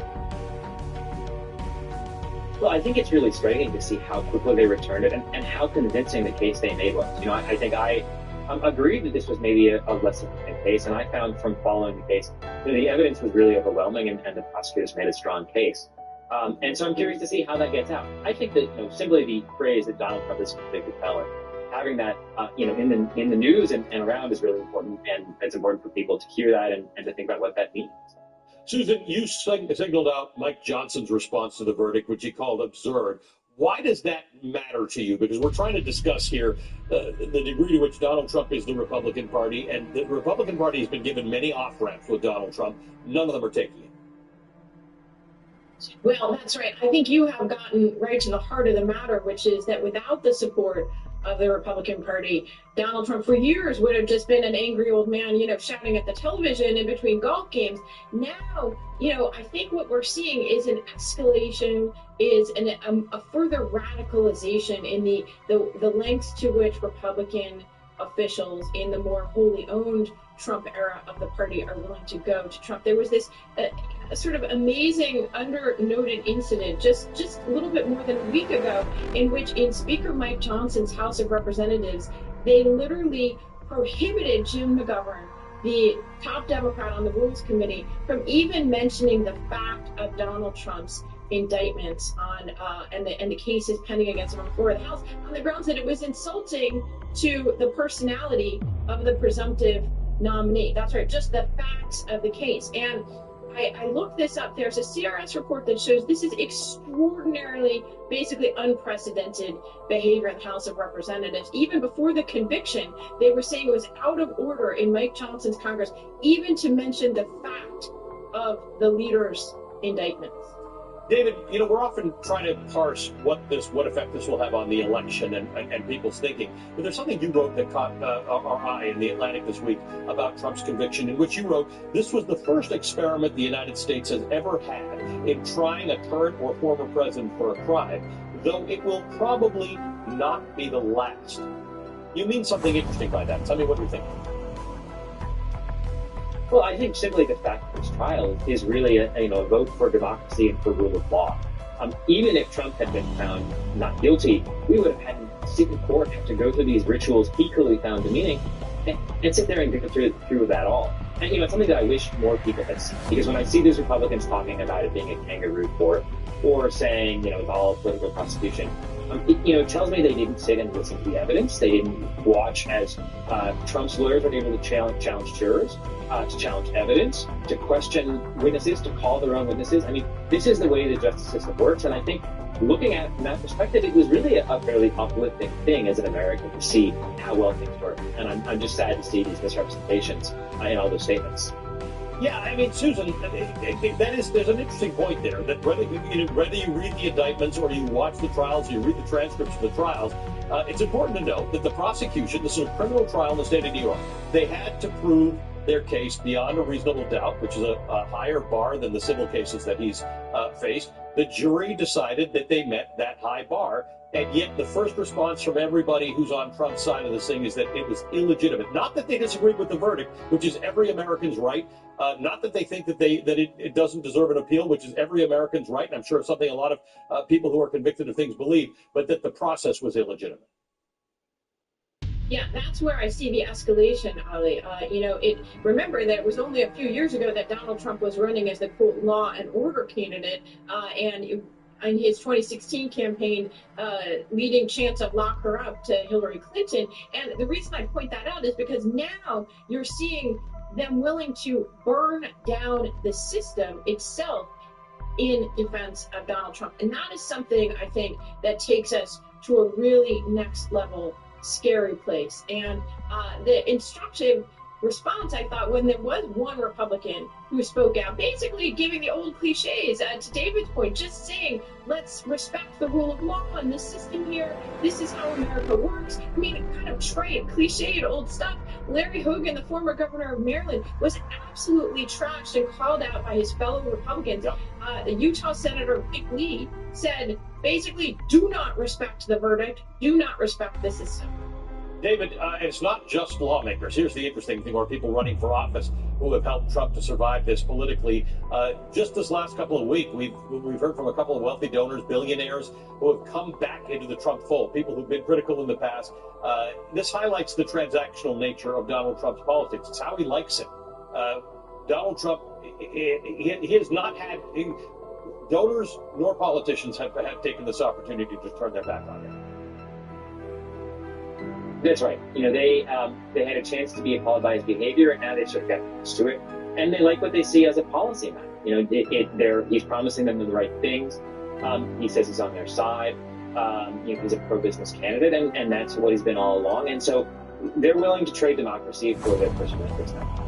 Well, I think it's really striking to see how quickly they returned it and how convincing the case they made was. You know, I think I agreed that this was maybe a less significant case, and I found from following the case that the evidence was really overwhelming and the prosecutors made a strong case. And so I'm curious to see how that gets out. I think that, you know, simply the phrase that Donald Trump is a convicted felon, having that, you know, in the news and around is really important, and it's important for people to hear that and to think about what that means. Susan, you signaled out Mike Johnson's response to the verdict, which he called absurd. Why does that matter to you? Because we're trying to discuss here the degree to which Donald Trump is the Republican Party, and the Republican Party has been given many off-ramps with Donald Trump. None of them are taking it. Well, that's right. I think you have gotten right to the heart of the matter, which is that without the support of the Republican Party, Donald Trump for years would have just been an angry old man, you know, shouting at the television in between golf games. Now, you know, I think what we're seeing is an escalation, is a further radicalization in the lengths to which Republican officials in the more wholly owned Trump era of the party are willing to go to Trump. There was this sort of amazing under-noted incident just a little bit more than a week ago, in which in Speaker Mike Johnson's House of Representatives, they literally prohibited Jim McGovern, the top Democrat on the Rules Committee, from even mentioning the fact of Donald Trump's indictments on and the cases pending against him on the floor of the House, on the grounds that it was insulting to the personality of the presumptive nominee. That's right, just the facts of the case. And I looked this up. There's a CRS report that shows this is extraordinarily, basically unprecedented behavior in the House of Representatives. Even before the conviction, they were saying it was out of order in Mike Johnson's Congress even to mention the fact of the leader's indictments. David, you know, we're often trying to parse what effect this will have on the election and people's thinking. But there's something you wrote that caught our eye in The Atlantic this week about Trump's conviction, in which you wrote, this was the first experiment the United States has ever had in trying a current or former president for a crime, though it will probably not be the last. You mean something interesting by that. Tell me what you're thinking. Well, I think simply the fact of this trial is really a vote for democracy and for rule of law. Even if Trump had been found not guilty, we would have had to sit in court, have to go through these rituals he clearly found demeaning, and sit there and go through that all. And, you know, it's something that I wish more people had seen. Because when I see these Republicans talking about it being a kangaroo court, or saying, you know, it's all political prosecution, it tells me they didn't sit and listen to the evidence. They didn't watch as Trump's lawyers were able to challenge jurors, to challenge evidence, to question witnesses, to call their own witnesses. I mean, this is the way the justice system works. And I think looking at it from that perspective, it was really a fairly uplifting thing as an American to see how well things work. And I'm just sad to see these misrepresentations in all those statements. Yeah, I mean, Susan, there's an interesting point there, that whether you read the indictments or you watch the trials, or you read the transcripts of the trials, it's important to note that the prosecution, this is a criminal trial in the state of New York, they had to prove their case beyond a reasonable doubt, which is a higher bar than the civil cases that he's faced. The jury decided that they met that high bar, and yet the first response from everybody who's on Trump's side of this thing is that it was illegitimate. Not that they disagreed with the verdict, which is every American's right. Not that they think that it doesn't deserve an appeal, which is every American's right, and I'm sure it's something a lot of people who are convicted of things believe, but that the process was illegitimate. Yeah, that's where I see the escalation, Ali. Remember that it was only a few years ago that Donald Trump was running as the quote law and order candidate, and in his 2016 campaign, leading chants of lock her up to Hillary Clinton. And the reason I point that out is because now you're seeing them willing to burn down the system itself in defense of Donald Trump. And that is something I think that takes us to a really next level scary place. And the instructive response, I thought, when there was one Republican who spoke out, basically giving the old cliches, to David's point, just saying, let's respect the rule of law and the system here. This is how America works. I mean, kind of trite, cliched old stuff. Larry Hogan, the former governor of Maryland, was absolutely trashed and called out by his fellow Republicans. Yep. The Utah Senator Mike Lee said, basically, do not respect the verdict, do not respect the system. David, it's not just lawmakers. Here's the interesting thing, or people running for office who have helped Trump to survive this politically. Just this last couple of weeks, we've heard from a couple of wealthy donors, billionaires, who have come back into the Trump fold, people who've been critical in the past. This highlights the transactional nature of Donald Trump's politics. It's how he likes it. Donald Trump, he has not had... donors nor politicians have taken this opportunity to turn their back on him. That's right. You know, they had a chance to be appalled by his behavior, and now they sort of got used to it. And they like what they see as a policy matter. You know, he's promising them the right things. He says he's on their side. You know, he's a pro-business candidate, and that's what he's been all along. And so they're willing to trade democracy for their personal interests now.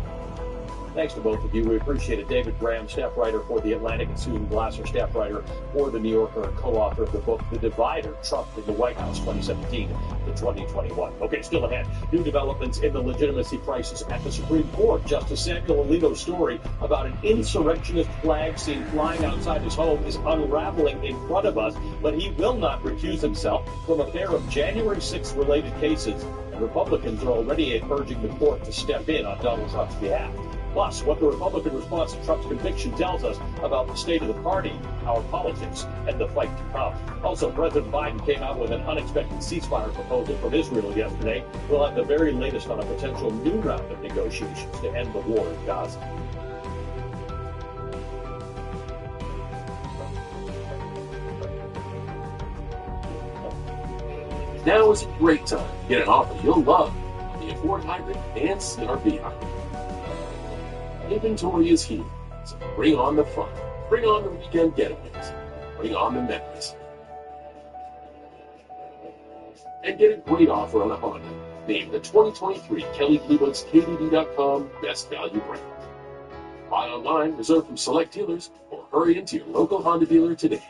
Thanks to both of you. We appreciate it. David Graham, staff writer for The Atlantic, and Susan Glasser, staff writer for The New Yorker and co-author of the book, The Divider, Trump in the White House, 2017 to 2021. Okay, still ahead. New developments in the legitimacy crisis at the Supreme Court. Justice Samuel Alito's story about an insurrectionist flag seen flying outside his home is unraveling in front of us, but he will not recuse himself from a pair of January 6th related cases. And Republicans are already urging the court to step in on Donald Trump's behalf. Plus, what the Republican response to Trump's conviction tells us about the state of the party, our politics, and the fight to come. Also, President Biden came out with an unexpected ceasefire proposal from Israel yesterday. We'll have the very latest on a potential new round of negotiations to end the war in Gaza. Now is a great time to get an offer you'll love on the Ford Hybrid and CR-V Hybrid. Inventory is here, so bring on the fun, bring on the weekend getaways, bring on the memories. And get a great offer on a Honda, named the 2023 Kelley Blue Book's KDB.com Best Value Brand. Buy online, reserve from select dealers, or hurry into your local Honda dealer today.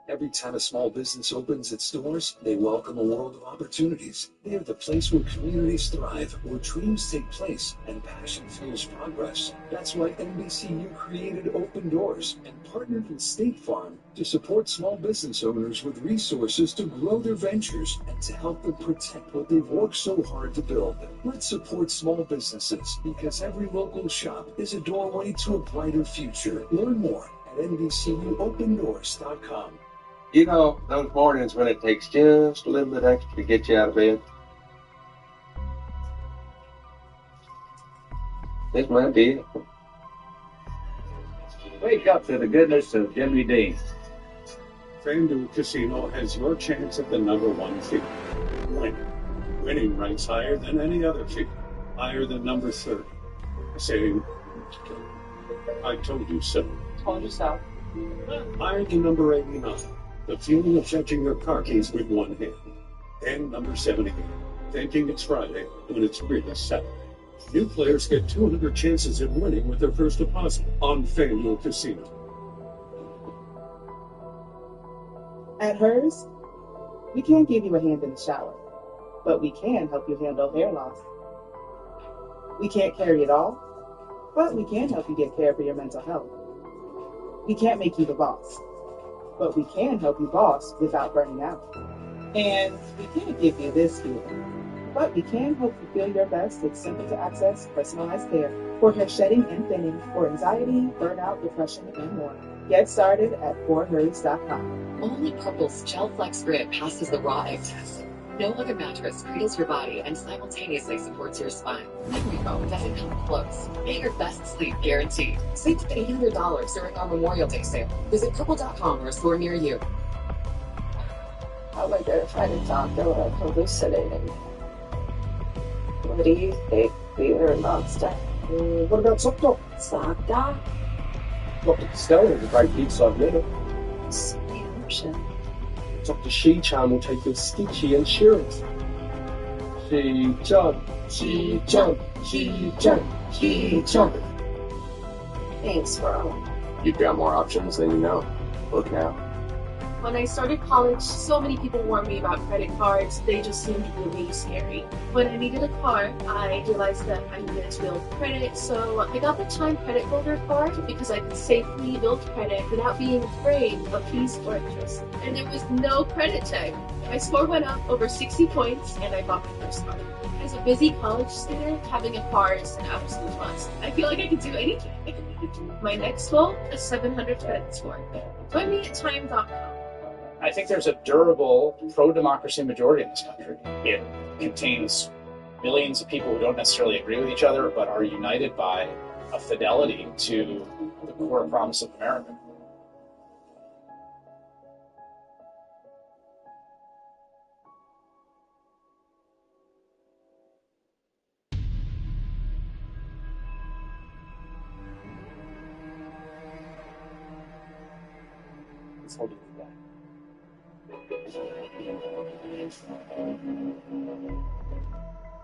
Every time a small business opens its doors, they welcome a world of opportunities. They are the place where communities thrive, where dreams take place, and passion fuels progress. That's why NBCU created Open Doors and partnered with State Farm to support small business owners with resources to grow their ventures and to help them protect what they've worked so hard to build. Let's support small businesses, because every local shop is a doorway to a brighter future. Learn more at NBCUOpenDoors.com. You know, those mornings when it takes just a little bit extra to get you out of bed? This might be it. Wake up to the goodness of Jimmy Dean. FanDuel Casino has your chance at the #1 fee. Winning ranks higher than any other fee, higher than number 30. Saying, I told you so. Told you so. Higher than number 89. The feeling of touching your car keys with one hand. And number 78, thinking it's Friday when it's really Saturday. New players get 200 chances at winning with their first deposit on FanDuel Casino. At Hers, we can't give you a hand in the shower, but we can help you handle hair loss. We can't carry it all, but we can help you get care for your mental health. We can't make you the boss, but we can help you boss without burning out. And we can't give you this feeling, but we can help you feel your best with simple-to-access personalized care for hair shedding and thinning, for anxiety, burnout, depression, and more. Get started at forhers.com. Only Purple's Gel Flex Grip passes the raw egg test. No other mattress cradles your body and simultaneously supports your spine. Memory foam doesn't come close. Get your best sleep guaranteed. Save up to $800 during our Memorial Day sale. Visit purple.com or a store near you. How would I find a doctor without hallucinating? What do you think? Beaver and monster? What about Sokdo? Sakta? Dr. Costello is a great bedside manner. So many options. Dr. Shi-chan will take your Stitchy insurance. Shi-chan, Shi-chan, Shi-chan, Shi-chan. Thanks, bro. You've got more options than you know. Look now. When I started college, so many people warned me about credit cards. They just seemed really scary. When I needed a car, I realized that I needed to build credit, so I got the Chime Credit Builder card because I could safely build credit without being afraid of fees or interest. And there was no credit check. My score went up over 60 points, and I bought my first car. As a busy college student, having a car is an absolute must. I feel like I can do anything. My next goal is 700 credit score. Join me at Chime.com. I think there's a durable pro-democracy majority in this country. It contains millions of people who don't necessarily agree with each other, but are united by a fidelity to the core promise of America.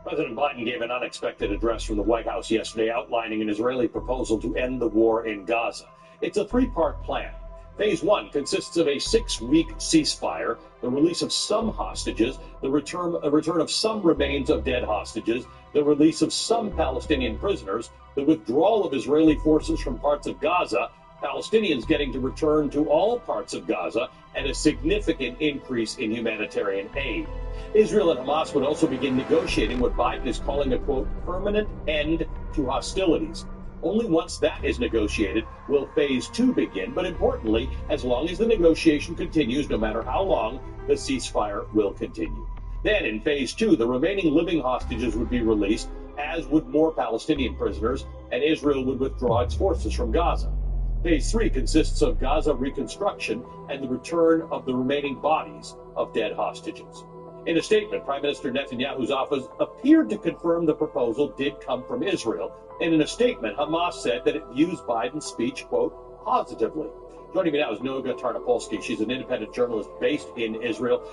President Biden gave an unexpected address from the White House yesterday outlining an Israeli proposal to end the war in Gaza. It's a three-part plan. Phase one consists of a 6-week ceasefire, the release of some hostages, the return of some remains of dead hostages, the release of some Palestinian prisoners, the withdrawal of Israeli forces from parts of Gaza, Palestinians getting to return to all parts of Gaza, and a significant increase in humanitarian aid. Israel and Hamas would also begin negotiating what Biden is calling a, quote, permanent end to hostilities. Only once that is negotiated will phase two begin, but importantly, as long as the negotiation continues, no matter how long, the ceasefire will continue. Then in phase two, the remaining living hostages would be released, as would more Palestinian prisoners, and Israel would withdraw its forces from Gaza. Phase 3 consists of Gaza reconstruction and the return of the remaining bodies of dead hostages. In a statement, Prime Minister Netanyahu's office appeared to confirm the proposal did come from Israel. And in a statement, Hamas said that it views Biden's speech, quote, positively. Joining me now is Noga Tarnopolsky. She's an independent journalist based in Israel.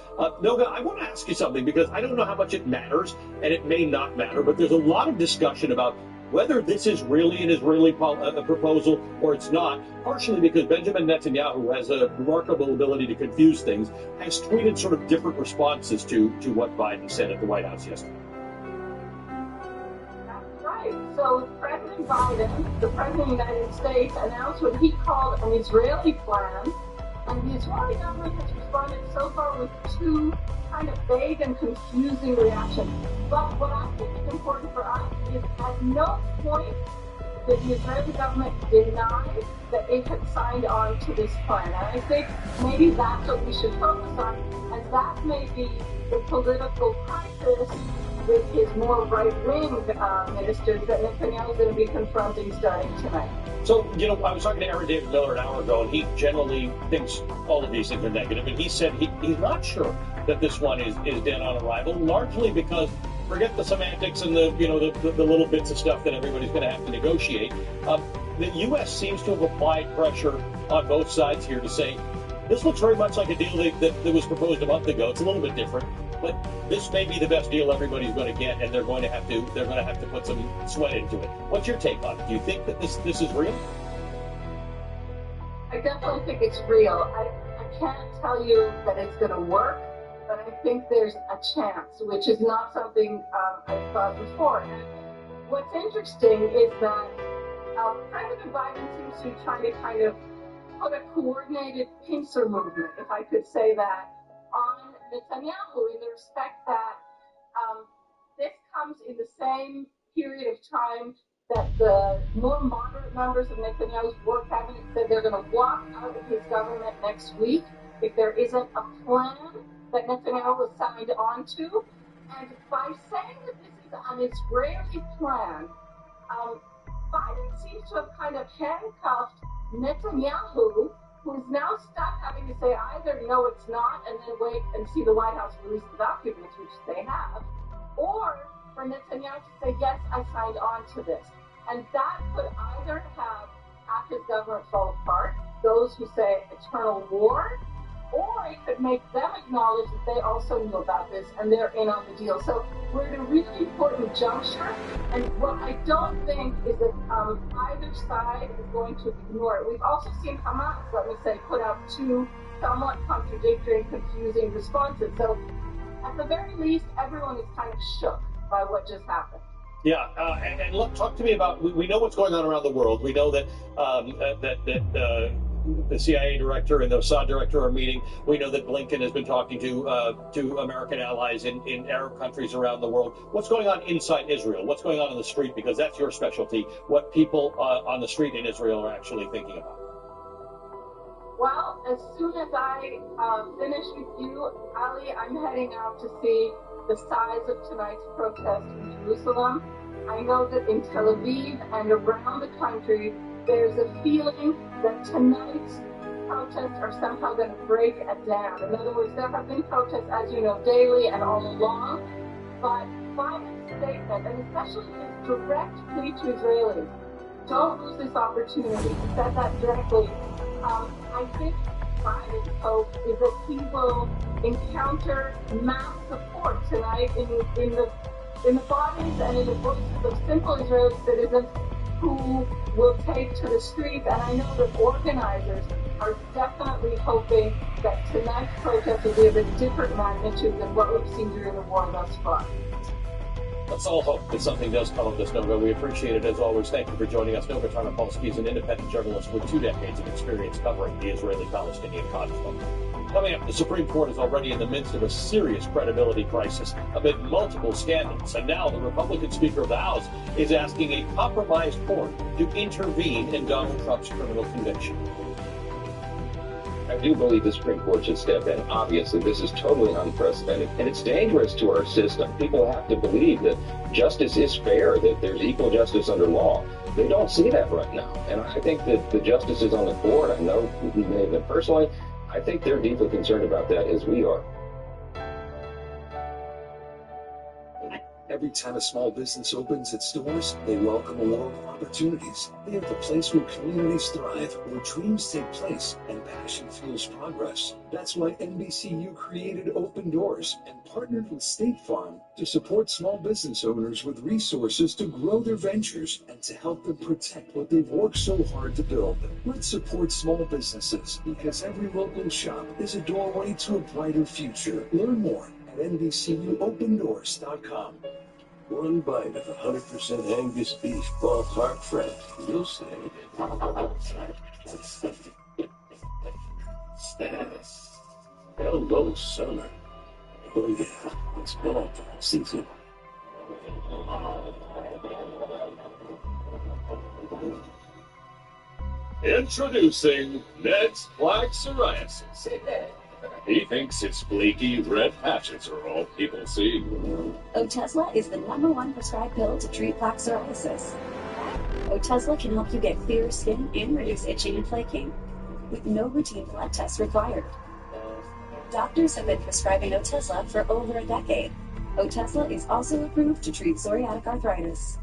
Noga, I want to ask you something because I don't know how much it matters, and it may not matter, but there's a lot of discussion about whether this is really an Israeli proposal or it's not, partially because Benjamin Netanyahu, who has a remarkable ability to confuse things, has tweeted sort of different responses to what Biden said at the White House yesterday. That's right. So President Biden, the President of the United States, announced what he called an Israeli plan, and the Israeli government has responded so far with two kind of vague and confusing reactions. But what I think is important for us is at no point did the Israeli government deny that it had signed on to this plan. And I think maybe that's what we should focus on, as that may be the political crisis with his more right-wing ministers that Netanyahu is going to be confronting starting tonight. So, I was talking to Aaron David Miller an hour ago, and he generally thinks all of these things are negative, and he said he's not sure that this one is dead on arrival, largely because forget the semantics and the little bits of stuff that everybody's going to have to negotiate. The U.S. seems to have applied pressure on both sides here to say this looks very much like a deal that was proposed a month ago. It's a little bit different, but this may be the best deal everybody's going to get, and they're going to have to put some sweat into it. What's your take on it? Do you think that this is real? I definitely think it's real. I can't tell you that it's going to work, but I think there's a chance, which is not something I've thought before. And what's interesting is that President Biden seems to be trying to kind of put a coordinated pincer movement, if I could say that, on Netanyahu in the respect that this comes in the same period of time that the more moderate members of Netanyahu's war cabinet said they're going to walk out of his government next week if there isn't a plan that Netanyahu was signed on to. And by saying that this is an Israeli plan, Biden seems to have kind of handcuffed Netanyahu, who is now stuck having to say either no, it's not, and then wait and see the White House release the documents, which they have, or for Netanyahu to say, yes, I signed on to this. And that could either have his government fall apart, those who say eternal war, or I could make them acknowledge that they also knew about this and they're in on the deal. So we're at a really important juncture, and what I don't think is that either side is going to ignore it. We've also seen Hamas, let me say, put out two somewhat contradictory and confusing responses. So at the very least, everyone is kind of shook by what just happened. Yeah, and look, talk to me about. We know what's going on around the world. We know that the CIA director and the Mossad director are meeting. We know that Blinken has been talking to American allies in Arab countries around the world. What's going on inside Israel? What's going on in the street? Because that's your specialty. What people on the street in Israel are actually thinking about. Well, as soon as I finish with you, Ali, I'm heading out to see the size of tonight's protest in Jerusalem. I know that in Tel Aviv and around the country, there's a feeling that tonight's protests are somehow going to break a dam. In other words, there have been protests, as you know, daily and all along, but Biden's statement, and especially his direct plea to Israelis, don't lose this opportunity. He said that directly. I think Biden's hope is that he will encounter mass support tonight in the bodies and in the voices of simple Israeli citizens who will take to the streets. And I know that organizers are definitely hoping that tonight's protest will be of a different magnitude than what we've seen during the war thus far. Let's all hope that something does come of this, Nova. We appreciate it as always. Thank you for joining us. Nova Tarnopolsky is an independent journalist with 2 decades of experience covering the Israeli-Palestinian conflict. Coming up, the Supreme Court is already in the midst of a serious credibility crisis amid multiple scandals. And now the Republican Speaker of the House is asking a compromised court to intervene in Donald Trump's criminal conviction. I do believe the Supreme Court should step in. Obviously, this is totally unprecedented, and it's dangerous to our system. People have to believe that justice is fair, that there's equal justice under law. They don't see that right now, and I think that the justices on the court, I know them personally, I think they're deeply concerned about that, as we are. Every time a small business opens its doors, they welcome a world of opportunities. They are the place where communities thrive, where dreams take place, and passion fuels progress. That's why NBCU created Open Doors and partnered with State Farm to support small business owners with resources to grow their ventures and to help them protect what they've worked so hard to build. Let's support small businesses, because every local shop is a doorway to a brighter future. Learn more at NBCUOpenDoors.com. One bite of 100% Angus beef ballpark French. You'll say. Hello, summer. Oh yeah, it's ball season. Introducing Ned's Plaque Psoriasis. He thinks it's flaky red patches are all people see. Otezla is the #1 prescribed pill to treat plaque psoriasis. Otezla can help you get clearer skin and reduce itching and flaking, with no routine blood tests required. Doctors have been prescribing Otezla for over a decade. Otezla is also approved to treat psoriatic arthritis.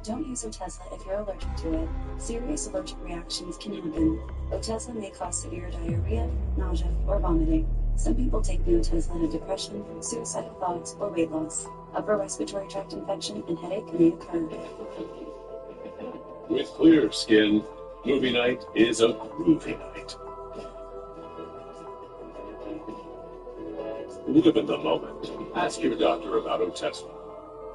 Don't use Otezla if you're allergic to it. Serious allergic reactions can happen. Otezla may cause severe diarrhea, nausea, or vomiting. Some people take the Otezla to depression, suicidal thoughts, or weight loss. Upper respiratory tract infection and headache may occur. With clear skin, movie night is a groovy night. Live in the moment. Ask your doctor about Otezla.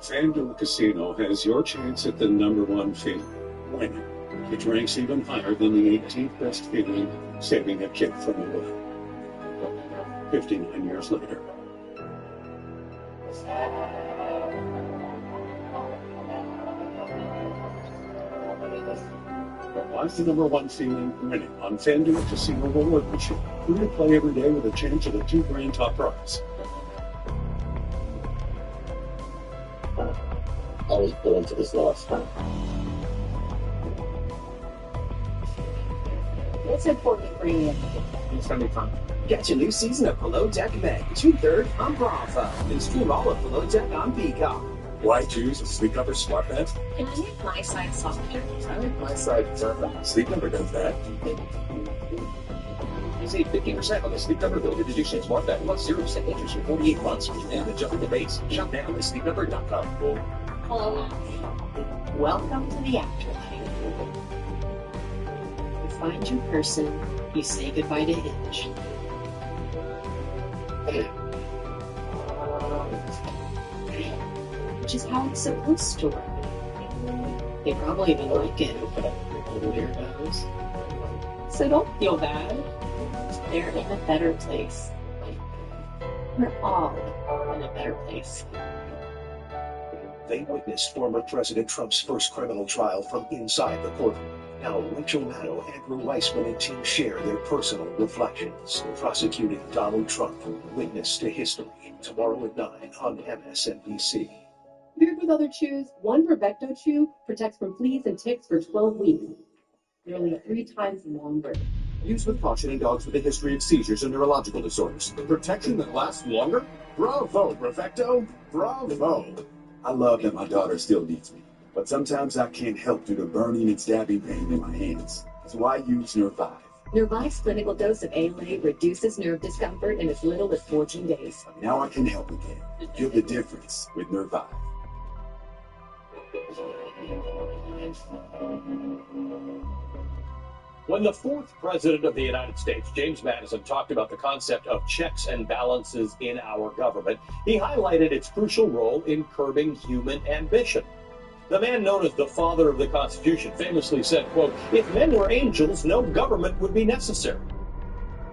FanDuel Casino has your chance at the #1 feeling, winning. It ranks even higher than the 18th best feeling, saving a kid from a will. 59 years later. Why is the #1 feeling winning on FanDuel Casino Reward Machine? Free to play every day with a chance at a $2,000 top prize. I was born for this life. It's important to bring in. It's gonna be fun. Catch a new season of Below Deck May, June 3rd on Bravo, and stream all of Below Deck on Peacock. Why choose a Sleep Number smart bed? Can I make my side softer? I like my side firm. Sleep Number does that. Save 15% on the Sleep Number Limited Edition Smart Bed plus 0% interest for 48 months and adjustable base. Shop now at sleepnumber.com. Hello. Welcome to the afterlife. You find your person, you say goodbye to Hinge. Which is how it's supposed to work. They probably even like it. Weirdos. So don't feel bad. They're in a better place. We're all in a better place. They witnessed former President Trump's first criminal trial from inside the courtroom. Now Rachel Maddow, Andrew Weissman, and team share their personal reflections. Prosecuting Donald Trump, Witness to History, tomorrow at 9 on MSNBC. Paired with other chews, one Bravecto chew protects from fleas and ticks for 12 weeks. Nearly 3 times longer. Use with caution in dogs with a history of seizures and neurological disorders. Protection that lasts longer? Bravo, Bravecto! Bravo! I love that my daughter still needs me, but sometimes I can't help due to burning and stabbing pain in my hands. So I use Nerve 5. Nervive's clinical dose of ALA reduces nerve discomfort in as little as 14 days. Now I can help again. Feel the difference with Nerve 5. When the fourth president of the United States, James Madison, talked about the concept of checks and balances in our government, he highlighted its crucial role in curbing human ambition. The man known as the father of the Constitution famously said, quote, "If men were angels, no government would be necessary."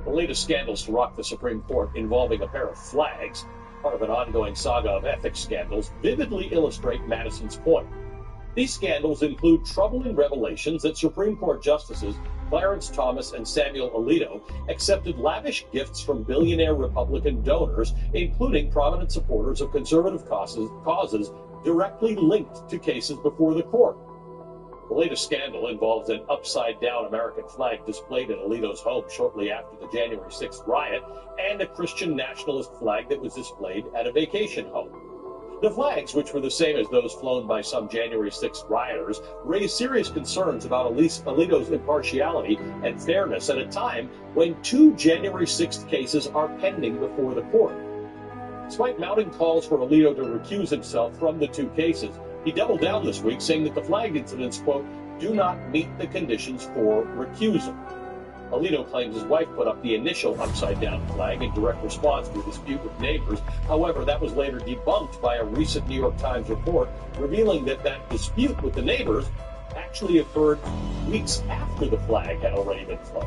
The latest scandals to rock the Supreme Court involving a pair of flags, part of an ongoing saga of ethics scandals, vividly illustrate Madison's point. These scandals include troubling revelations that Supreme Court justices Clarence Thomas and Samuel Alito accepted lavish gifts from billionaire Republican donors, including prominent supporters of conservative causes directly linked to cases before the court. The latest scandal involves an upside-down American flag displayed in Alito's home shortly after the January 6th riot and a Christian nationalist flag that was displayed at a vacation home. The flags, which were the same as those flown by some January 6th rioters, raised serious concerns about Alito's impartiality and fairness at a time when 2 January 6th cases are pending before the court. Despite mounting calls for Alito to recuse himself from the 2 cases, he doubled down this week, saying that the flag incidents, quote, "do not meet the conditions for recusal." Alito claims his wife put up the initial upside-down flag in direct response to a dispute with neighbors. However, that was later debunked by a recent New York Times report revealing that that dispute with the neighbors actually occurred weeks after the flag had already been flown.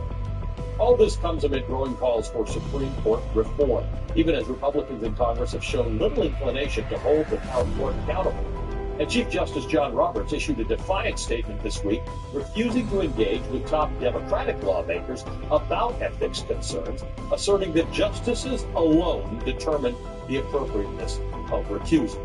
All this comes amid growing calls for Supreme Court reform, even as Republicans in Congress have shown little inclination to hold the court accountable. And Chief Justice John Roberts issued a defiant statement this week, refusing to engage with top Democratic lawmakers about ethics concerns, asserting that justices alone determine the appropriateness of recusal.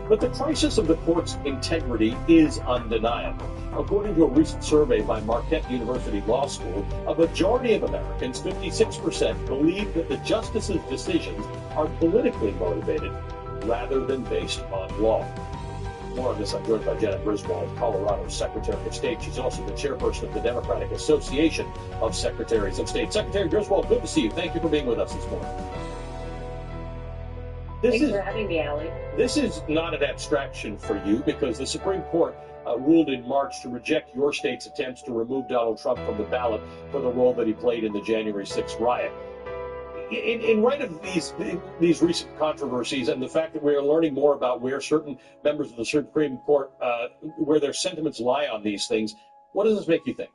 But the crisis of the court's integrity is undeniable. According to a recent survey by Marquette University Law School, a majority of Americans, 56%, believe that the justices' decisions are politically motivated rather than based on law. More on this, I'm joined by Janet Griswold, Colorado's Secretary of State. She's also the chairperson of the Democratic Association of Secretaries of State. Secretary Griswold, good to see you. Thank you for being with us this morning. Thanks for having me, Allie. This is not an abstraction for you because the Supreme Court ruled in March to reject your state's attempts to remove Donald Trump from the ballot for the role that he played in the January 6th riot. In light of these recent controversies and the fact that we are learning more about where certain members of the Supreme Court, where their sentiments lie on these things, what does this make you think?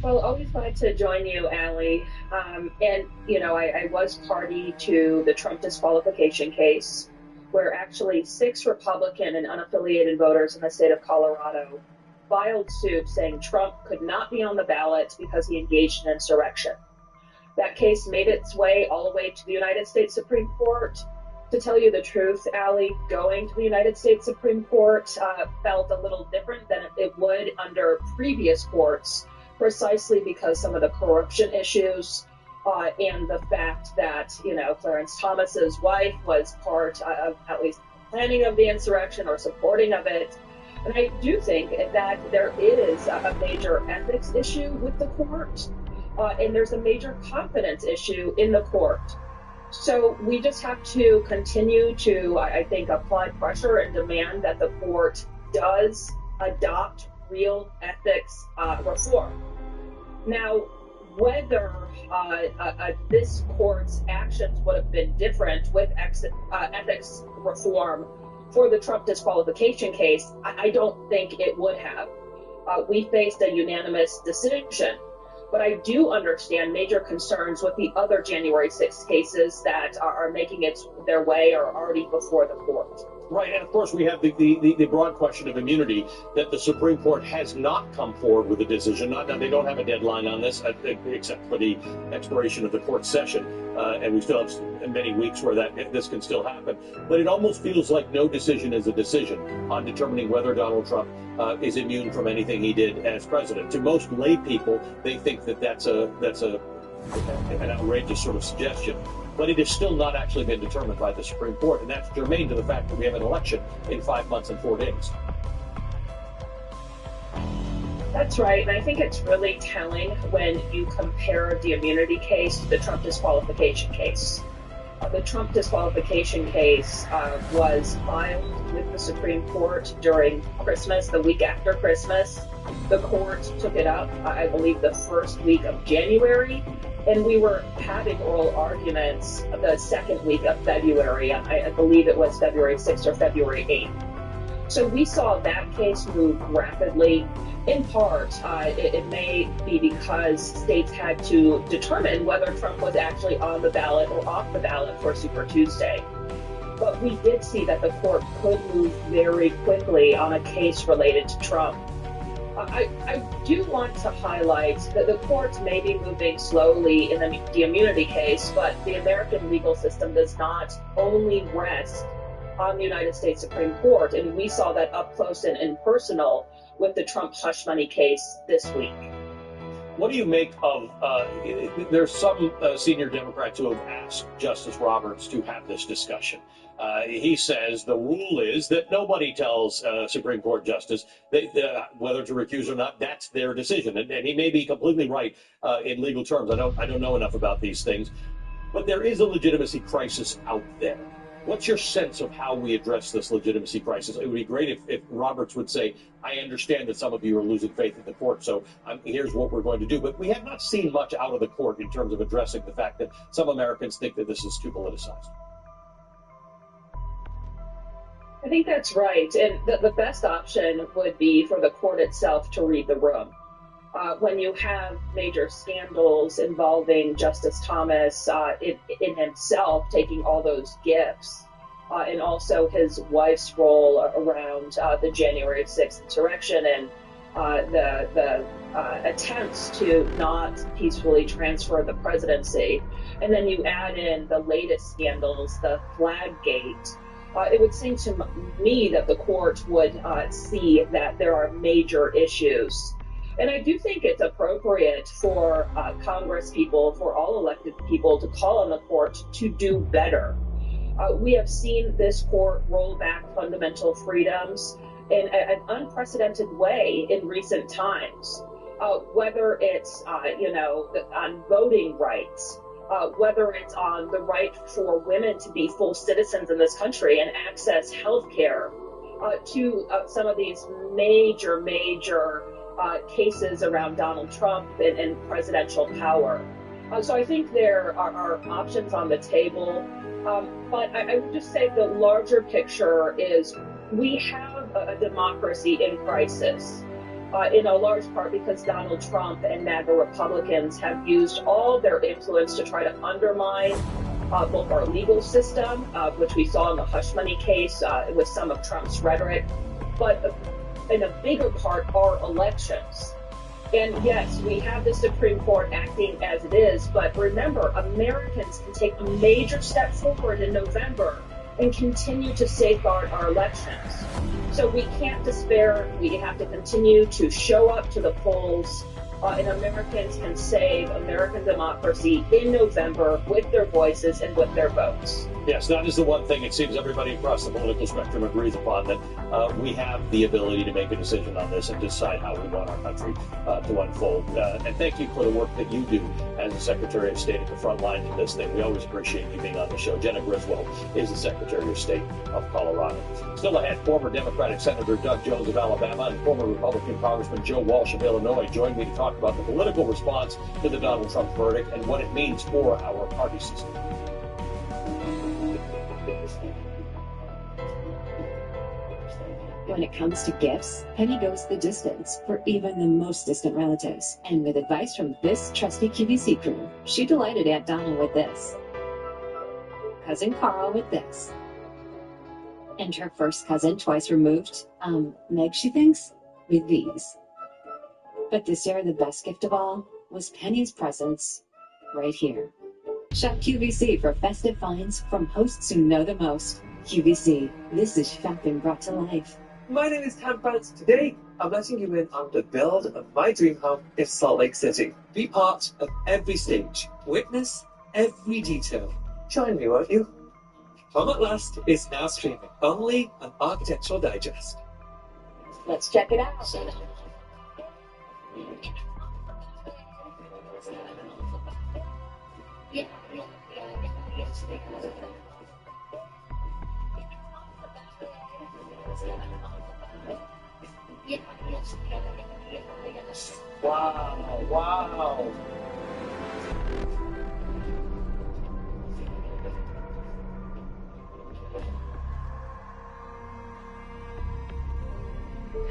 Well, always glad to join you, Allie. And, you know, I was party to the Trump disqualification case, where actually 6 Republican and unaffiliated voters in the state of Colorado filed suit saying Trump could not be on the ballot because he engaged in insurrection. That case made its way all the way to the United States Supreme Court. To tell you the truth, Allie, going to the United States Supreme Court felt a little different than it would under previous courts, precisely because some of the corruption issues and the fact that, you know, Clarence Thomas's wife was part of at least planning of the insurrection or supporting of it. And I do think that there is a major ethics issue with the court, and there's a major confidence issue in the court. So we just have to continue to, I think, apply pressure and demand that the court does adopt real ethics reform. Now, whether this court's actions would have been different with ethics reform for the Trump disqualification case, I don't think it would have. We faced a unanimous decision, but I do understand major concerns with the other January 6th cases that are making their way or already before the court. Right, and of course we have the broad question of immunity that the Supreme Court has not come forward with a decision. They don't have a deadline on this, except for the expiration of the court session, and we still have many weeks where this can still happen. But it almost feels like no decision is a decision on determining whether Donald Trump is immune from anything he did as president. To most lay people, they think that that's an outrageous sort of suggestion. But it has still not actually been determined by the Supreme Court, and that's germane to the fact that we have an election in 5 months and 4 days. That's right, and I think it's really telling when you compare the immunity case to the Trump disqualification case. The Trump disqualification case was filed with the Supreme Court during Christmas, the week after Christmas. The court took it up, I believe, the first week of January. And we were having oral arguments the second week of February. I believe it was February 6th or February 8th. So we saw that case move rapidly. In part, it may be because states had to determine whether Trump was actually on the ballot or off the ballot for Super Tuesday. But we did see that the court could move very quickly on a case related to Trump. I do want to highlight that the courts may be moving slowly in the immunity case, but the American legal system does not only rest on the United States Supreme Court, and we saw that up close and personal with the Trump hush money case this week. What do you make of, there's some senior Democrats who have asked Justice Roberts to have this discussion. He says the rule is that nobody tells Supreme Court justice whether to recuse or not. That's their decision. And he may be completely right in legal terms. I don't know enough about these things. But there is a legitimacy crisis out there. What's your sense of how we address this legitimacy crisis? It would be great if Roberts would say, I understand that some of you are losing faith in the court, so here's what we're going to do. But we have not seen much out of the court in terms of addressing the fact that some Americans think that this is too politicized. I think that's right. And the best option would be for the court itself to read the room. When you have major scandals involving Justice Thomas in himself taking all those gifts, and also his wife's role around the January 6th insurrection and the attempts to not peacefully transfer the presidency, and then you add in the latest scandals, the Flaggate, it would seem to me that the court would see that there are major issues. And I do think it's appropriate for Congress people, for all elected people, to call on the court to do better. We have seen this court roll back fundamental freedoms in an unprecedented way in recent times, whether it's, on voting rights, whether it's on the right for women to be full citizens in this country and access health care, to some of these major cases around Donald Trump and presidential power. So I think there are options on the table. But I would just say the larger picture is we have a democracy in crisis, in a large part because Donald Trump and MAGA Republicans have used all their influence to try to undermine both our legal system, which we saw in the hush money case with some of Trump's rhetoric, but in a bigger part, our elections. And yes, we have the Supreme Court acting as it is, but remember, Americans can take a major step forward in November and continue to safeguard our elections. So we can't despair. We have to continue to show up to the polls, and Americans can save American democracy in November with their voices and with their votes. Yes, that is the one thing it seems everybody across the political spectrum agrees upon, that we have the ability to make a decision on this and decide how we want our country to unfold. And thank you for the work that you do as the Secretary of State at the front lines of this thing. We always appreciate you being on the show. Jena Griswold is the Secretary of State of Colorado. Still ahead, former Democratic Senator Doug Jones of Alabama and former Republican Congressman Joe Walsh of Illinois join me to talk about the political response to the Donald Trump verdict and what it means for our party system. When it comes to gifts, Penny goes the distance for even the most distant relatives. And with advice from this trusty QVC crew, she delighted Aunt Donna with this, Cousin Carl with this, and her first cousin twice removed, Meg, she thinks, with these. But this year, the best gift of all was Penny's presence right here. Shop QVC for festive finds from hosts who know the most. QVC, this is shopping brought to life. My name is Cam France. Today, I'm letting you in on the build of my dream home in Salt Lake City. Be part of every stage. Witness every detail. Join me, won't you? Home at Last is now streaming only on Architectural Digest. Let's check it out. Wow, wow.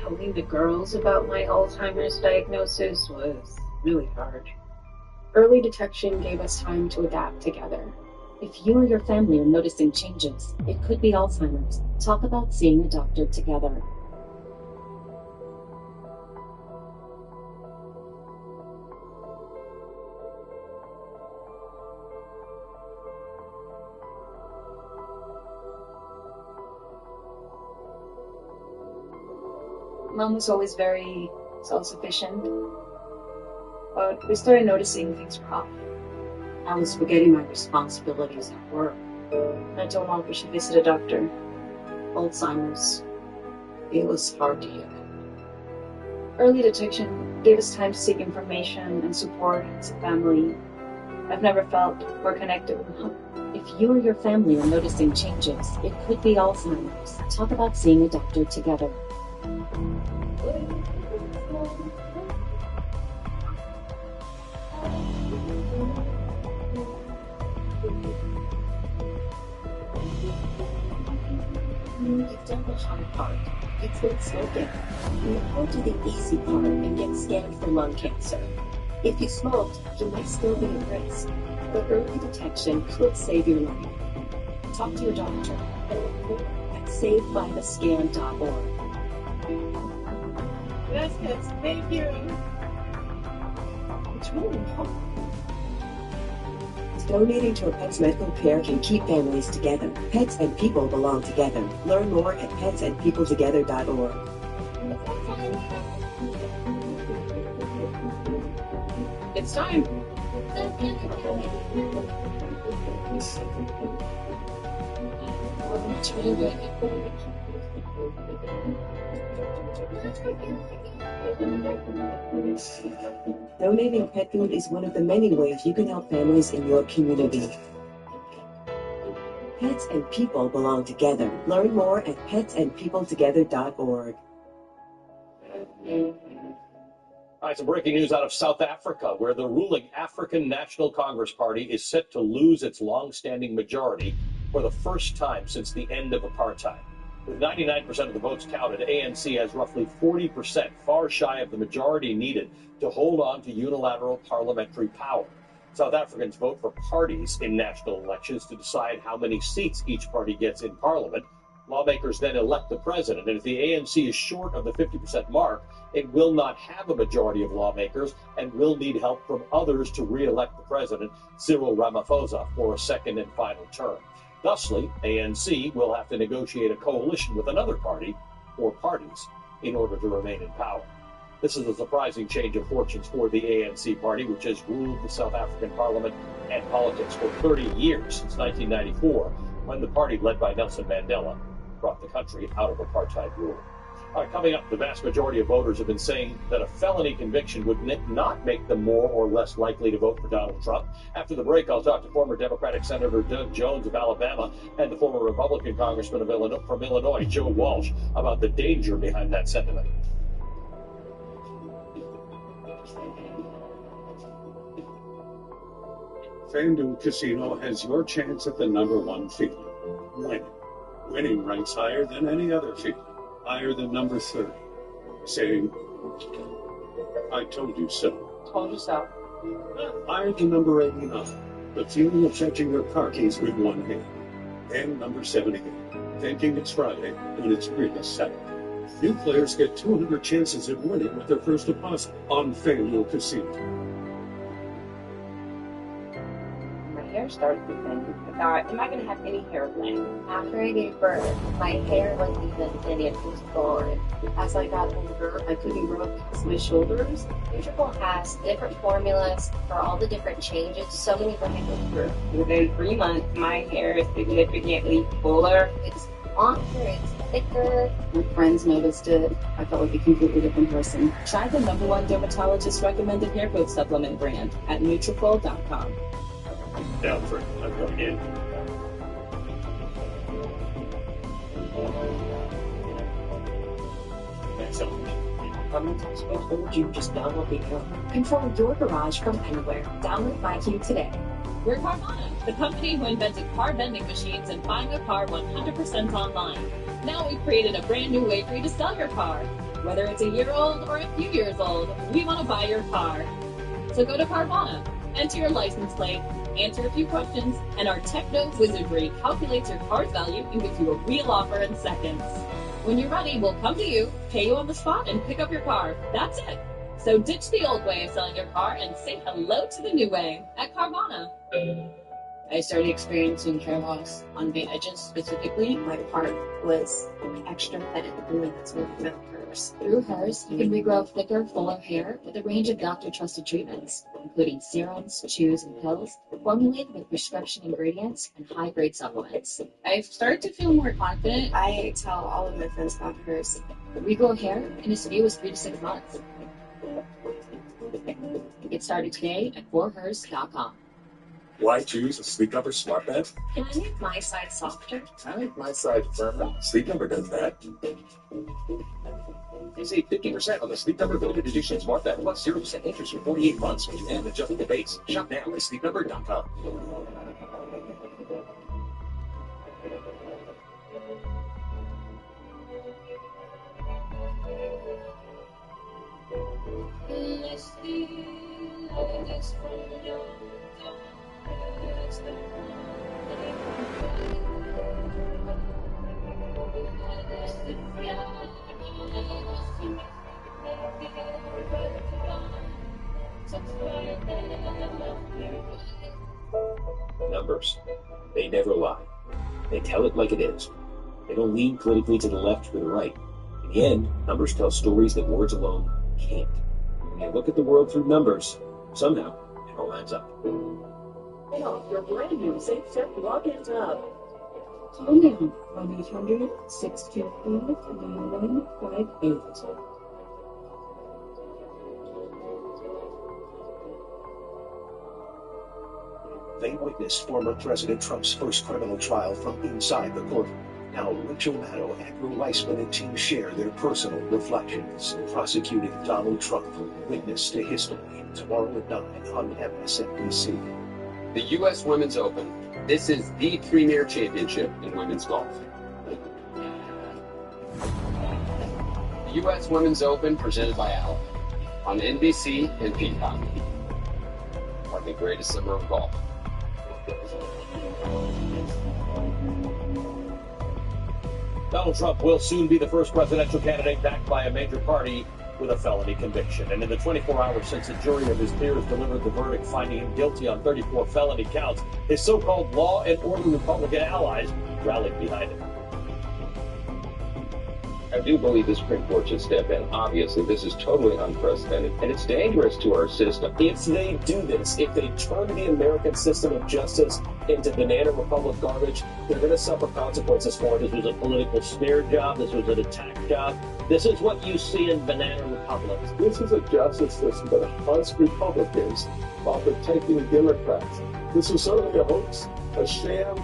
Telling the girls about my Alzheimer's diagnosis was really hard. Early detection gave us time to adapt together. If you or your family are noticing changes, it could be Alzheimer's. Talk about seeing a doctor together. Mom was always very self-sufficient, but we started noticing things were off. I was forgetting my responsibilities at work. I told Mom we should visit a doctor. Alzheimer's. It was hard to hear. Early detection gave us time to seek information and support as a family. I've never felt more connected with Mom. If you or your family are noticing changes, it could be Alzheimer's. Talk about seeing a doctor together. You've done the hard part. You quit smoking. Now do the easy part and get scanned for lung cancer. If you smoked, you might still be at risk, but early detection could save your life. Talk to your doctor and learn more at SaveByTheScan.org. Yes, thank you. What's wrong, Mom? Donating to a pet's medical care can keep families together. Pets and people belong together. Learn more at petsandpeopletogether.org. It's time. Donating pet food is one of the many ways you can help families in your community. Pets and people belong together. Learn more at petsandpeopletogether.org. All right, some breaking news out of South Africa, where the ruling African National Congress Party is set to lose its long-standing majority for the first time since the end of apartheid. With 99% of the votes counted, ANC has roughly 40%, far shy of the majority needed to hold on to unilateral parliamentary power. South Africans vote for parties in national elections to decide how many seats each party gets in parliament. Lawmakers then elect the president, and if the ANC is short of the 50% mark, it will not have a majority of lawmakers and will need help from others to re-elect the president, Cyril Ramaphosa, for a second and final term. Thusly, ANC will have to negotiate a coalition with another party or parties in order to remain in power. This is a surprising change of fortunes for the ANC party, which has ruled the South African parliament and politics for 30 years, since 1994, when the party led by Nelson Mandela brought the country out of apartheid rule. Coming up, the vast majority of voters have been saying that a felony conviction would not make them more or less likely to vote for Donald Trump. After the break, I'll talk to former Democratic Senator Doug Jones of Alabama and the former Republican Congressman from Illinois, Joe Walsh, about the danger behind that sentiment. FanDuel Casino has your chance at the #1 feeling, winning. Winning ranks higher than any other feeling. Higher than number 30. Saying, I told you so. Told you so. Higher than number 89. The feeling of touching your car keys with one hand. And number 78. Thinking it's Friday when it's really Saturday. New players get 200 chances at winning with their first deposit on FanDuel Casino. My hair started to thin. I thought, am I going to have any hair left? After I gave birth, my hair wasn't even thin, it was gone. As I got older, I couldn't grow past my shoulders. Nutrafol has different formulas for all the different changes, so many for me to go through. Within 3 months, my hair is significantly fuller. It's longer, it's thicker. My friends noticed it. I felt like a completely different person. Try the #1 dermatologist recommended hair growth supplement brand at Nutrafol.com. Down for it. I'm coming in. I told you, just download the app. Control your garage from anywhere. Download MyQ today. We're Carvana, the company who invented car vending machines and buying a car 100% online. Now we've created a brand new way for you to sell your car. Whether it's a year old or a few years old, we want to buy your car. So go to Carvana, enter your license plate, answer a few questions, and our techno wizardry calculates your car's value and gives you a real offer in seconds. When you're ready, we'll come to you, pay you on the spot, and pick up your car. That's it. So ditch the old way of selling your car and say hello to the new way at Carvana. I started experiencing hair loss on the edges specifically. My part was extra thin, and that's what meant hers. Through hers, you can regrow thicker, fuller hair with a range of doctor-trusted treatments, including serums, chews, and pills, formulated with prescription ingredients and high-grade supplements. I've started to feel more confident. I tell all of my friends about hers. Regrow hair in as few as 3 to 6 months. Get started today at forhers.com. Why choose a Sleep Number smart bed? Can I make my side softer? I make my side firmer. Sleep Number does that. You save 50% on the Sleep Number limited edition smart bed plus 0% interest for 48 months when you add adjustable base. Shop now at sleepnumber.com. Numbers. They never lie. They tell it like it is. They don't lean politically to the left or the right. In the end, numbers tell stories that words alone can't. When you look at the world through numbers, somehow it all adds up. Your brand new SafeCheck login tab. Call now 1-800-625-9158. They witnessed former President Trump's first criminal trial from inside the courtroom. Now Rachel Maddow, Andrew Weissman, and team share their personal reflections. Prosecuting Donald Trump, Witness to History, tomorrow at 9 on MSNBC. The U.S. Women's Open. This is the premier championship in women's golf. The U.S. Women's Open presented by Allen on NBC and Peacock. Like the greatest summer of golf. Donald Trump will soon be the first presidential candidate backed by a major party with a felony conviction. And in the 24 hours since a jury of his peers delivered the verdict finding him guilty on 34 felony counts, his so-called law and order Republican allies rallied behind him. I do believe the Supreme Court should step in. Obviously, this is totally unprecedented, and it's dangerous to our system. If they do this, if they turn the American system of justice into banana republic garbage, they're going to suffer consequences for it. This was a political smear job. This was an attack job. This is what you see in banana republics. This is a justice system that hunts Republicans while protecting Democrats. This was certainly a hoax, a sham.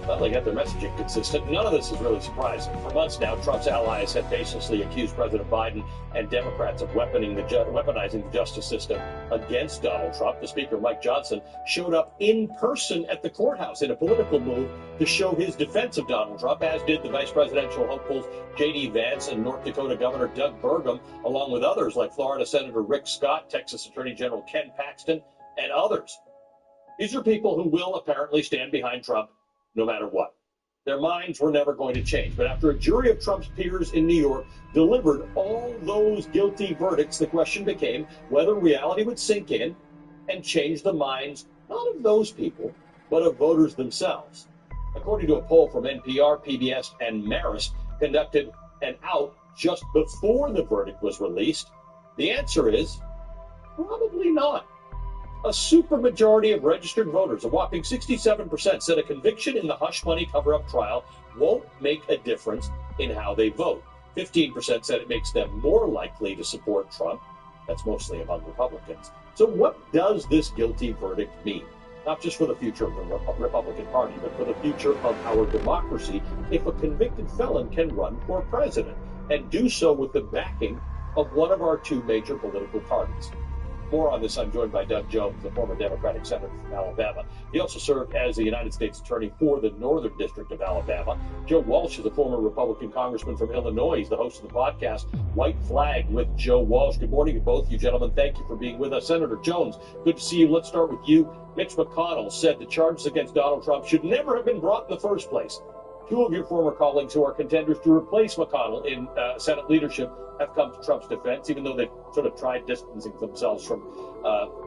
Well, they got their messaging consistent. None of this is really surprising. For months now, Trump's allies have baselessly accused President Biden and Democrats of weaponizing the justice system against Donald Trump. The Speaker, Mike Johnson, showed up in person at the courthouse in a political move to show his defense of Donald Trump, as did the vice presidential hopefuls J.D. Vance and North Dakota Governor Doug Burgum, along with others like Florida Senator Rick Scott, Texas Attorney General Ken Paxton, and others. These are people who will apparently stand behind Trump no matter what. Their minds were never going to change. But after a jury of Trump's peers in New York delivered all those guilty verdicts, the question became whether reality would sink in and change the minds not of those people, but of voters themselves. According to a poll from NPR, PBS, and Marist conducted an out just before the verdict was released, the answer is probably not. A supermajority of registered voters, a whopping 67%, said a conviction in the hush money cover-up trial won't make a difference in how they vote. 15% said it makes them more likely to support Trump. That's mostly among Republicans. So what does this guilty verdict mean? Not just for the future of the Republican Party, but for the future of our democracy if a convicted felon can run for president and do so with the backing of one of our two major political parties. More on this, I'm joined by Doug Jones, the former Democratic senator from Alabama. He also served as the United States Attorney for the Northern District of Alabama. Joe Walsh is a former Republican congressman from Illinois. He's the host of the podcast White Flag with Joe Walsh. Good morning to both you gentlemen. Thank you for being with us. Senator Jones, good to see you. Let's start with you. Mitch McConnell said the charges against Donald Trump should never have been brought in the first place. Two of your former colleagues who are contenders to replace McConnell in Senate leadership have come to Trump's defense, even though they've sort of tried distancing themselves from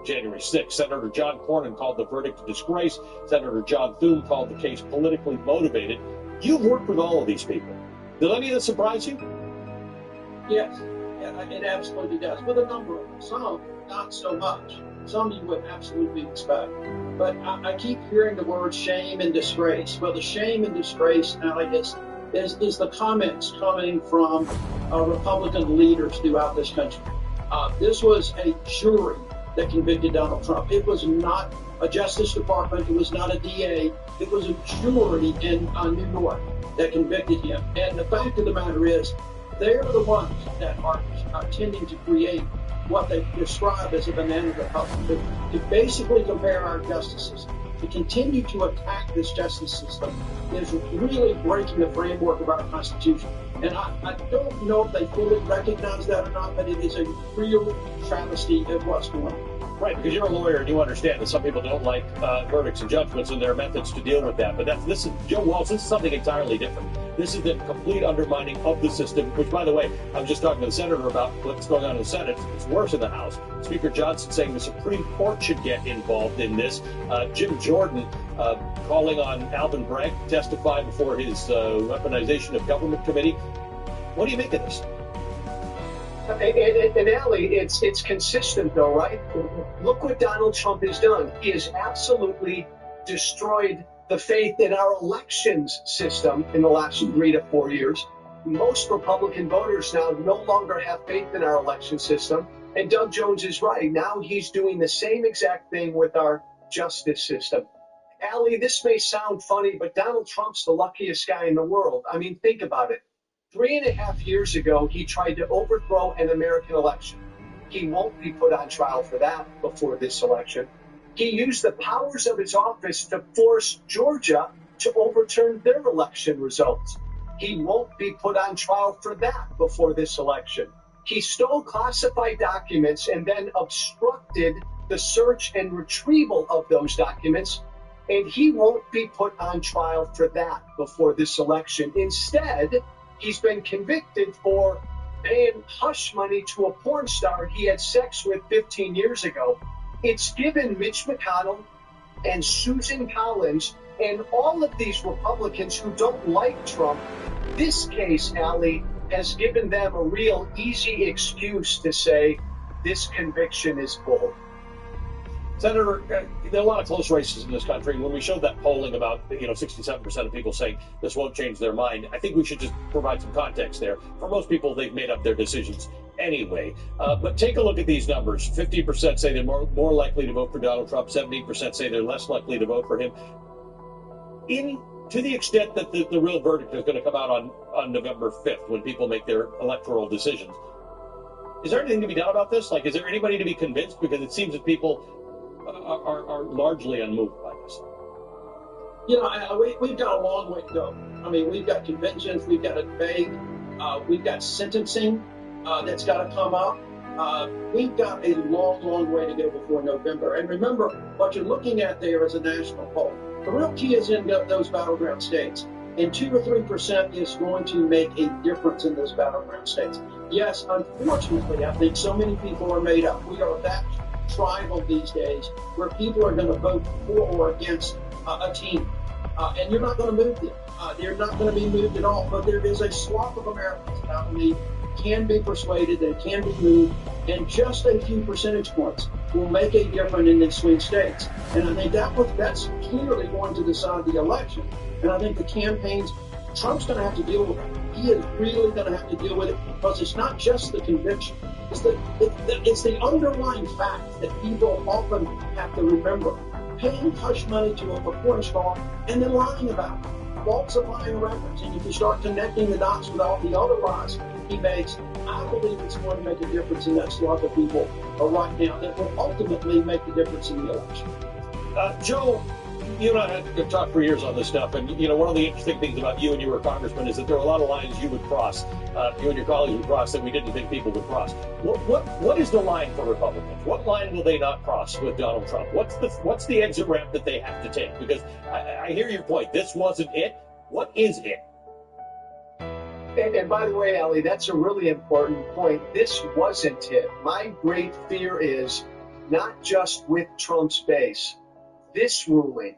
January 6th. Senator John Cornyn called the verdict a disgrace. Senator John Thune called the case politically motivated. You've worked with all of these people. Did any of this surprise you? Yes, it absolutely does. With a number of them. Some, not so much. Some you would absolutely expect. But I keep hearing the word shame and disgrace. Well, the shame and disgrace, Alex, is the comments coming from Republican leaders throughout this country. This was a jury that convicted Donald Trump. It was not a Justice Department. It was not a DA. It was a jury in New York that convicted him. And the fact of the matter is, they're the ones that are tending to create what they describe as a banana republic, to basically compare our justice system. To continue to attack this justice system is really breaking the framework of our Constitution. And I don't know if they fully recognize that or not, but it is a real travesty of what's going on. Right, because you're a lawyer and you understand that some people don't like verdicts and judgments and there are methods to deal with that. But this is, Joe Walsh, this is something entirely different. This is the complete undermining of the system, which, by the way, I was just talking to the senator about what's going on in the Senate. It's worse in the House. Speaker Johnson saying the Supreme Court should get involved in this. Jim Jordan calling on Alvin Bragg to testify before his weaponization of government committee. What do you make of this? And Allie, it's consistent though, right? Look what Donald Trump has done. He has absolutely destroyed the faith in our elections system in the last 3 to 4 years. Most Republican voters now no longer have faith in our election system. And Doug Jones is right. Now he's doing the same exact thing with our justice system. Allie, this may sound funny, but Donald Trump's the luckiest guy in the world. I mean, think about it. 3.5 years ago, he tried to overthrow an American election. He won't be put on trial for that before this election. He used the powers of his office to force Georgia to overturn their election results. He won't be put on trial for that before this election. He stole classified documents and then obstructed the search and retrieval of those documents, and he won't be put on trial for that before this election. Instead, he's been convicted for paying hush money to a porn star he had sex with 15 years ago. It's given Mitch McConnell and Susan Collins And all of these Republicans who don't like Trump, this case, Allie, has given them a real easy excuse to say this conviction is bull. Senator, there are a lot of close races in this country. When we showed that polling about, 67% of people saying this won't change their mind, I think we should just provide some context there. For most people, they've made up their decisions anyway. But take a look at these numbers. 50% say they're more likely to vote for Donald Trump. 70% say they're less likely to vote for him. To the extent that the real verdict is going to come out on November 5th when people make their electoral decisions, is there anything to be done about this? Like, is there anybody to be convinced? Because it seems that people are largely unmoved by this. We've got a long way to go. I mean, we've got conventions, we've got a debate, we've got sentencing that's got to come up. We've got a long, long way to go before November. And remember, what you're looking at there is a national poll. The real key is in those battleground states. And 2 or 3% is going to make a difference in those battleground states. Yes, unfortunately, I think so many people are made up. We are that tribal these days where people are going to vote for or against a team. And you're not going to move them. They're not going to be moved at all. But there is a swath of Americans that I believe can be persuaded, that can be moved, and just a few percentage points will make a difference in these swing states. And I think that's clearly going to decide the election. And I think the campaigns, Trump's going to have to deal with it. He is really going to have to deal with it because it's not just the conviction. It's the underlying fact that people often have to remember. Paying hush money to a porn star and then lying about it. Falsifying records. And if you start connecting the dots with all the other lies he makes, I believe it's going to make a difference in that swath of people right now that will ultimately make the difference in the election. Joe, you and I had talked for years on this stuff, and one of the interesting things about you and you were a congressman is that there are a lot of lines you would cross, you and your colleagues would cross that we didn't think people would cross. What is the line for Republicans? What line will they not cross with Donald Trump? What's the exit ramp that they have to take? Because I hear your point. This wasn't it. What is it? And by the way, Allie, that's a really important point. This wasn't it. My great fear is not just with Trump's base. This ruling,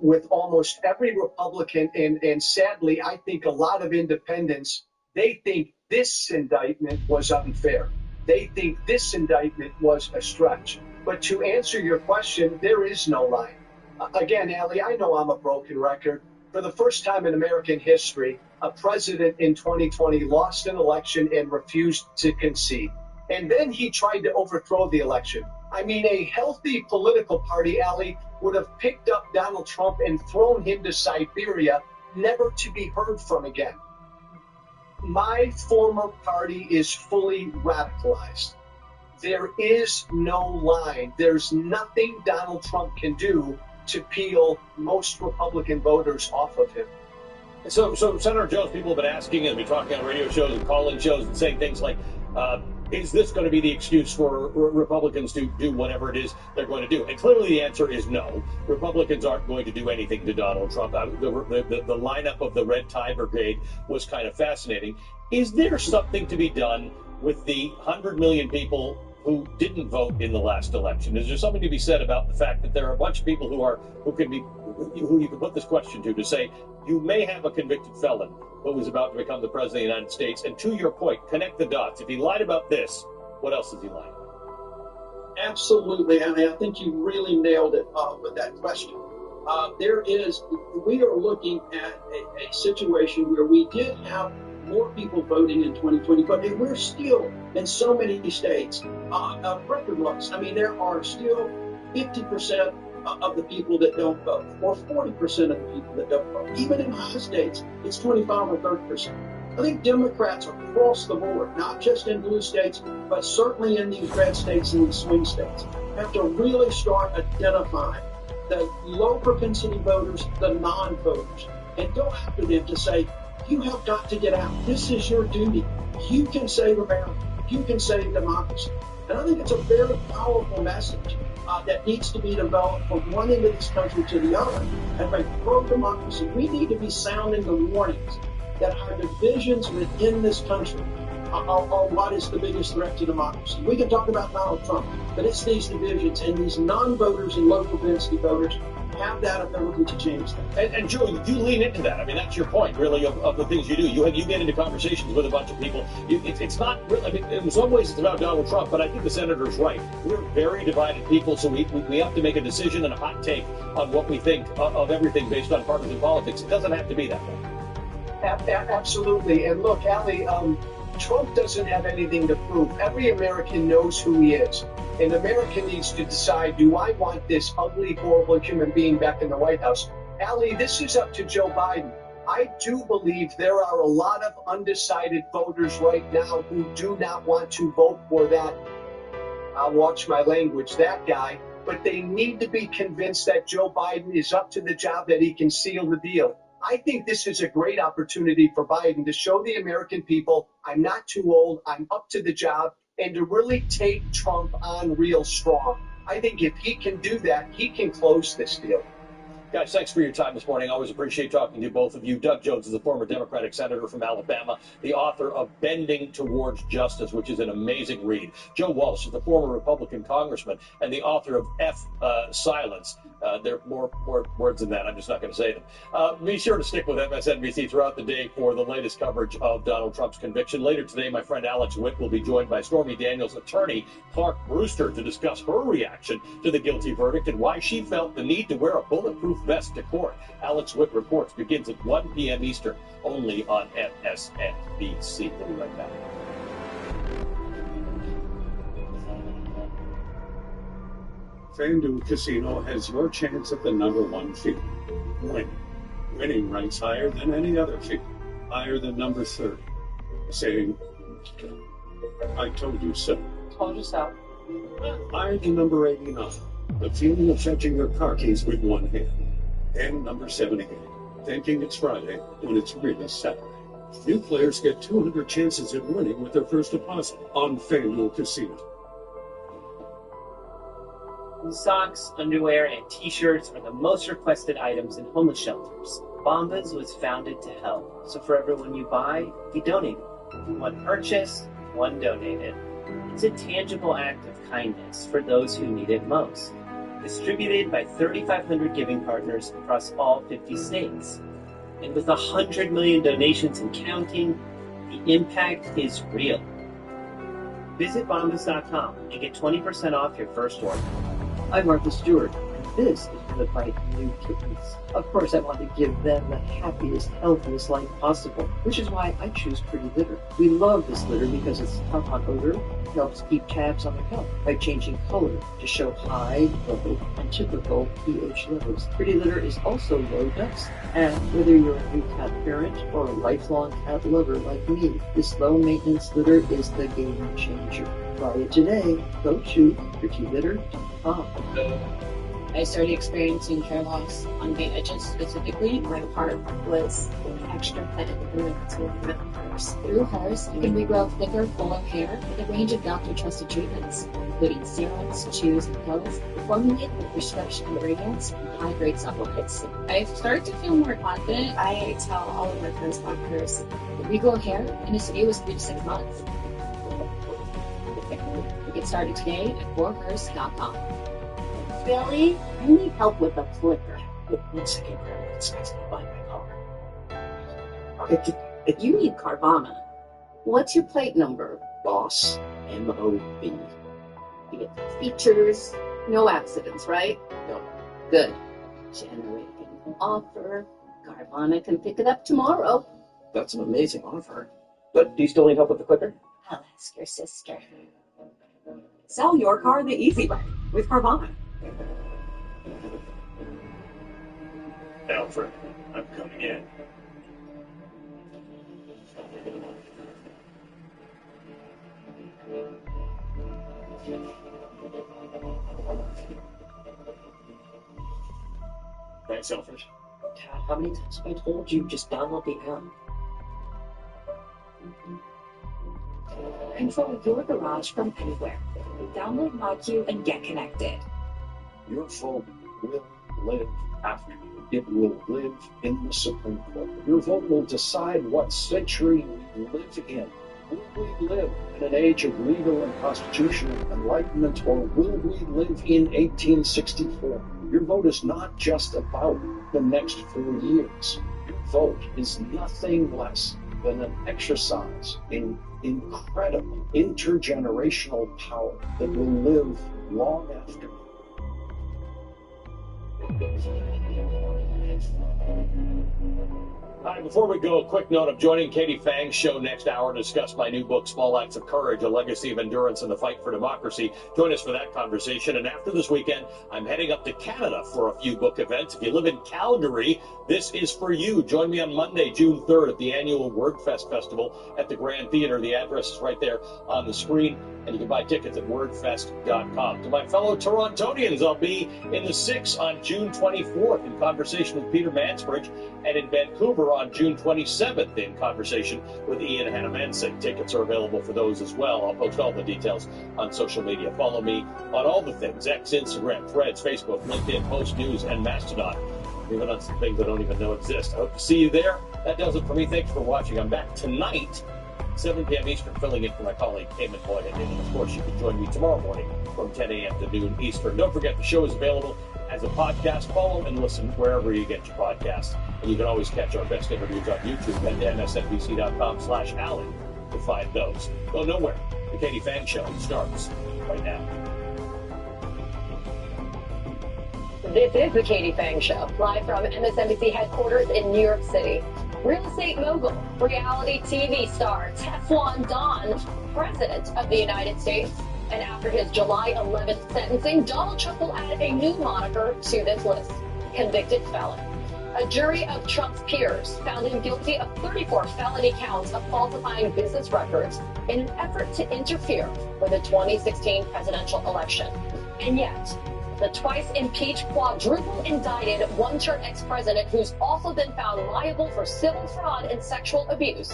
with almost every Republican, and sadly, I think a lot of independents, they think this indictment was unfair. They think this indictment was a stretch. But to answer your question, there is no line. Again, Allie, I know I'm a broken record. For the first time in American history, a president in 2020 lost an election and refused to concede. And then he tried to overthrow the election. I mean, a healthy political party, Allie, would have picked up Donald Trump and thrown him to Siberia, never to be heard from again. My former party is fully radicalized. There is no line. There's nothing Donald Trump can do to peel most Republican voters off of him. So Senator Jones, people have been asking and been talking on radio shows and call-in shows and saying things like, is this going to be the excuse for Republicans to do whatever it is they're going to do? And clearly the answer is no. Republicans aren't going to do anything to Donald Trump. The lineup of the Red Tie Brigade was kind of fascinating. Is there something to be done with the 100 million people who didn't vote in the last election? Is there something to be said about the fact that there are a bunch of people who you can put this question to say, you may have a convicted felon who was about to become the president of the United States, and to your point, connect the dots. If he lied about this, what else has he lied? Absolutely, Annie. I think you really nailed it with that question. We are looking at a situation where we did have more people voting in 2020, but we're still in so many states record lows. I mean, there are still 50% of the people that don't vote, or 40% of the people that don't vote. Even in high states, it's 25 or 30%. I think Democrats across the board, not just in blue states, but certainly in these red states and these swing states, have to really start identifying the low propensity voters, the non-voters, and go after them to say, you have got to get out. This is your duty. You can save America. You can save democracy. And I think it's a very powerful message that needs to be developed from one end of this country to the other. And by pro-democracy, we need to be sounding the warnings that our divisions within this country are what is the biggest threat to democracy. We can talk about Donald Trump, but it's these divisions and these non-voters and low propensity voters have that ability to change that. And Joe, you lean into that. I mean, that's your point, really, of the things you do. You get into conversations with a bunch of people. It's not really, I mean, in some ways it's about Donald Trump, but I think the senator's right. We're very divided people, so we have to make a decision and a hot take on what we think of everything based on partisan politics. It doesn't have to be that way. Absolutely. And look, Allie, Trump doesn't have anything to prove. Every American knows who he is. And America needs to decide, do I want this ugly, horrible human being back in the White House? Allie, this is up to Joe Biden. I do believe there are a lot of undecided voters right now who do not want to vote for that, I'll watch my language, that guy. But they need to be convinced that Joe Biden is up to the job, that he can seal the deal. I think this is a great opportunity for Biden to show the American people, I'm not too old, I'm up to the job, and to really take Trump on real strong. I think if he can do that, he can close this deal. Guys, thanks for your time this morning. I always appreciate talking to both of you. Doug Jones is a former Democratic senator from Alabama, the author of Bending Towards Justice, which is an amazing read. Joe Walsh is the former Republican congressman and the author of Silence. There are more words than that. I'm just not going to say them. Be sure to stick with MSNBC throughout the day for the latest coverage of Donald Trump's conviction. Later today, my friend Alex Witt will be joined by Stormy Daniels' attorney, Clark Brewster, to discuss her reaction to the guilty verdict and why she felt the need to wear a bulletproof vest to court. Alex Witt Reports begins at 1 p.m. Eastern, only on MSNBC. We'll be right back. FanDuel Casino has your chance at the #1 fee. Winning ranks higher than any other fee, higher than number 30. Saying, I told you so. Told you so. Higher than number 89. The feeling of fetching your car keys with one hand. And number 78. Thinking it's Friday when it's really Saturday. New players get 200 chances at winning with their first deposit on FanDuel Casino. Socks, underwear, and t-shirts are the most requested items in homeless shelters. Bombas was founded to help, so for everyone you buy, you donate. One purchased, one donated. It's a tangible act of kindness for those who need it most. Distributed by 3,500 giving partners across all 50 states. And with 100 million donations and counting, the impact is real. Visit Bombas.com and get 20% off your first order. I'm Martha Stewart, and this is one of my new kittens. Of course, I want to give them the happiest, healthiest life possible, which is why I choose Pretty Litter. We love this litter because it's tough on odor, helps keep tabs on their health by changing color to show high, low, and typical pH levels. Pretty Litter is also low dust, and whether you're a new cat parent or a lifelong cat lover like me, this low-maintenance litter is the game changer. Try it today. Go to prettylitter.com. I started experiencing hair loss on the edges specifically. My part was extra thin and hers. Through hers, you can regrow thicker, fuller hair with a range of doctor-trusted treatments, including serums, chews, and pills, formulated with prescription ingredients and high-grade supplements. I started to feel more confident. I tell all of my friends about hers. Regrow hair in as few as 3 to 6 months. Get started today at forhers.com. Billy, I need help with the flicker. 1 second, Grandma. It's not find my car. You need Carvana. What's your plate number? Boss. M-O-B. You get features, no accidents, right? No. Good. Generating an offer. Carvana can pick it up tomorrow. That's an amazing offer. But do you still need help with the clicker? I'll ask your sister. Sell your car the easy way with Carvana. Alfred, I'm coming in. Thanks, Alfred. Dad, how many times have I told you just download the app? Control your garage from anywhere. Download MyQ and get connected. Your vote will live after you. It will live in the Supreme Court. Your vote will decide what century we live in. Will we live in an age of legal and constitutional enlightenment, or will we live in 1864? Your vote is not just about the next 4 years. Your vote is nothing less than an exercise in incredible intergenerational power that will live long after. All right, before we go, a quick note. I'm joining Katie Fang's show next hour to discuss my new book, Small Acts of Courage, A Legacy of Endurance in the Fight for Democracy. Join us for that conversation. And after this weekend, I'm heading up to Canada for a few book events. If you live in Calgary, this is for you. Join me on Monday, June 3rd at the annual WordFest Festival at the Grand Theater. The address is right there on the screen, and you can buy tickets at wordfest.com. To my fellow Torontonians, I'll be in the 6 on June 24th in conversation with Peter Mansbridge, and in Vancouver on June 27th in conversation with Ian Hanomansing. Tickets are available for those as well. I'll post all the details on social media. Follow me on all the things: X, Instagram, Threads, Facebook, LinkedIn, Post News, and Mastodon. Even on some things I don't even know exist. I hope to see you there. That does it for me. Thanks for watching. I'm back tonight, 7 p.m. Eastern, filling in for my colleague, Eamon Moynihan. And, of course, you can join me tomorrow morning from 10 a.m. to noon Eastern. Don't forget, the show is available as a podcast. Follow and listen wherever you get your podcasts. And you can always catch our best interviews on YouTube at msnbc.com/Alan to find those. Go nowhere. The Katie Fang Show starts right now. This is the Katie Fang Show, live from MSNBC headquarters in New York City. Real estate mogul, reality TV star, Teflon Don, President of the United States. And after his July 11th sentencing, Donald Trump will add a new moniker to this list: convicted felon. A jury of Trump's peers found him guilty of 34 felony counts of falsifying business records in an effort to interfere with the 2016 presidential election. And yet, the twice impeached, quadruple indicted, one-term ex-president, who's also been found liable for civil fraud and sexual abuse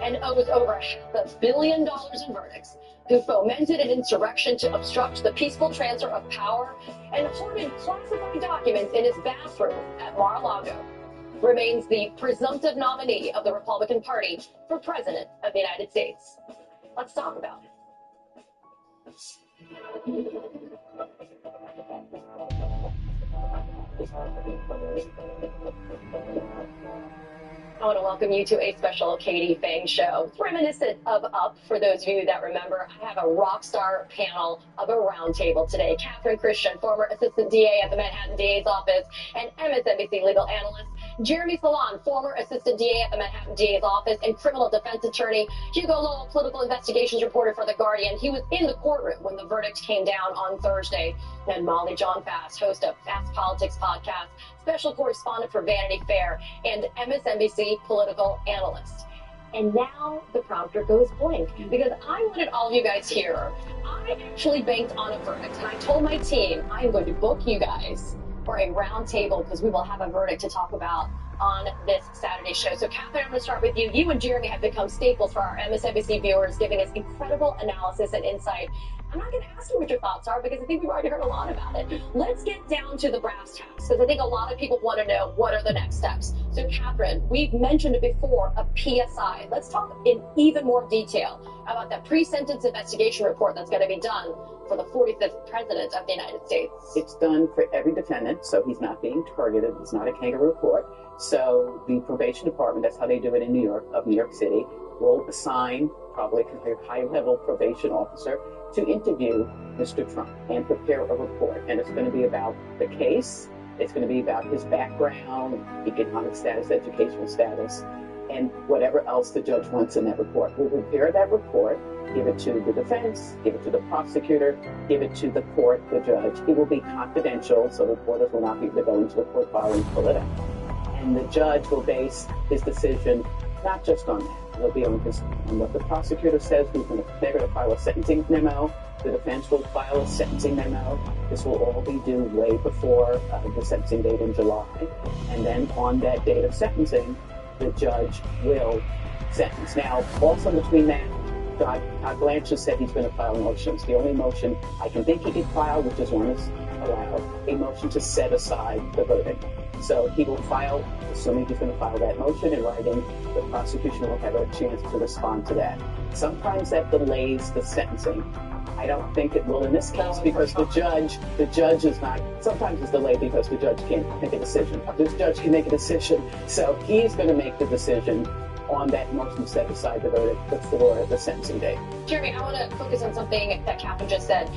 and owes over $500 million in verdicts, who fomented an insurrection to obstruct the peaceful transfer of power and hoarded classified documents in his bathroom at Mar-a-Lago, remains the presumptive nominee of the Republican Party for President of the United States. Let's talk about it. I want to welcome you to a special Katie Fang Show. It's reminiscent of Up, for those of you that remember. I have a rock star panel of a roundtable today. Catherine Christian, former assistant DA at the Manhattan DA's office and MSNBC legal analyst. Jeremy Salon, former assistant DA at the Manhattan DA's office and criminal defense attorney. Hugo Lowell, political investigations reporter for The Guardian. He was in the courtroom when the verdict came down on Thursday. And Molly John Fast, host of Fast Politics podcast, special correspondent for Vanity Fair, and MSNBC political analyst. And now the prompter goes blank, because I wanted all of you guys here. I actually banked on a verdict, and I told my team I am going to book you guys for a round table, because we will have a verdict to talk about on this Saturday show. So, Catherine, I'm going to start with you. You and Jeremy have become staples for our MSNBC viewers, giving us incredible analysis and insight. I'm not going to ask you what your thoughts are, because I think we've already heard a lot about it. Let's get down to the brass tacks, because I think a lot of people want to know what are the next steps. So, Catherine, we've mentioned it before, a PSI. Let's talk in even more detail about that pre-sentence investigation report that's going to be done for the 45th president of the United States. It's done for every defendant, so he's not being targeted. It's not a kangaroo court. So the probation department, that's how they do it in New York, of New York City, will assign probably a high-level probation officer to interview Mr. Trump and prepare a report. And it's going to be about the case. It's going to be about his background, economic status, educational status, and whatever else the judge wants in that report. We'll prepare that report, give it to the defense, give it to the prosecutor, give it to the court, the judge. It will be confidential, so reporters will not be able to go into the court file and pull it out. And the judge will base his decision not just on that. It'll be on what the prosecutor says. They're going to file a sentencing memo. The defense will file a sentencing memo. This will all be due way before the sentencing date in July. And then on that date of sentencing, the judge will sentence. Now, also between that, Todd Blanche has said he's going to file motions. The only motion I can think he could file, which is one that's allowed, a motion to set aside the verdict. So he will file, assuming he's going to file that motion in writing, the prosecution will have a chance to respond to that. Sometimes that delays the sentencing. I don't think it will in this case because the judge is not, sometimes it's delayed because the judge can't make a decision. This judge can make a decision, so he's going to make the decision on that motion to set aside the verdict before the sentencing date. Jeremy, I want to focus on something that Catherine just said.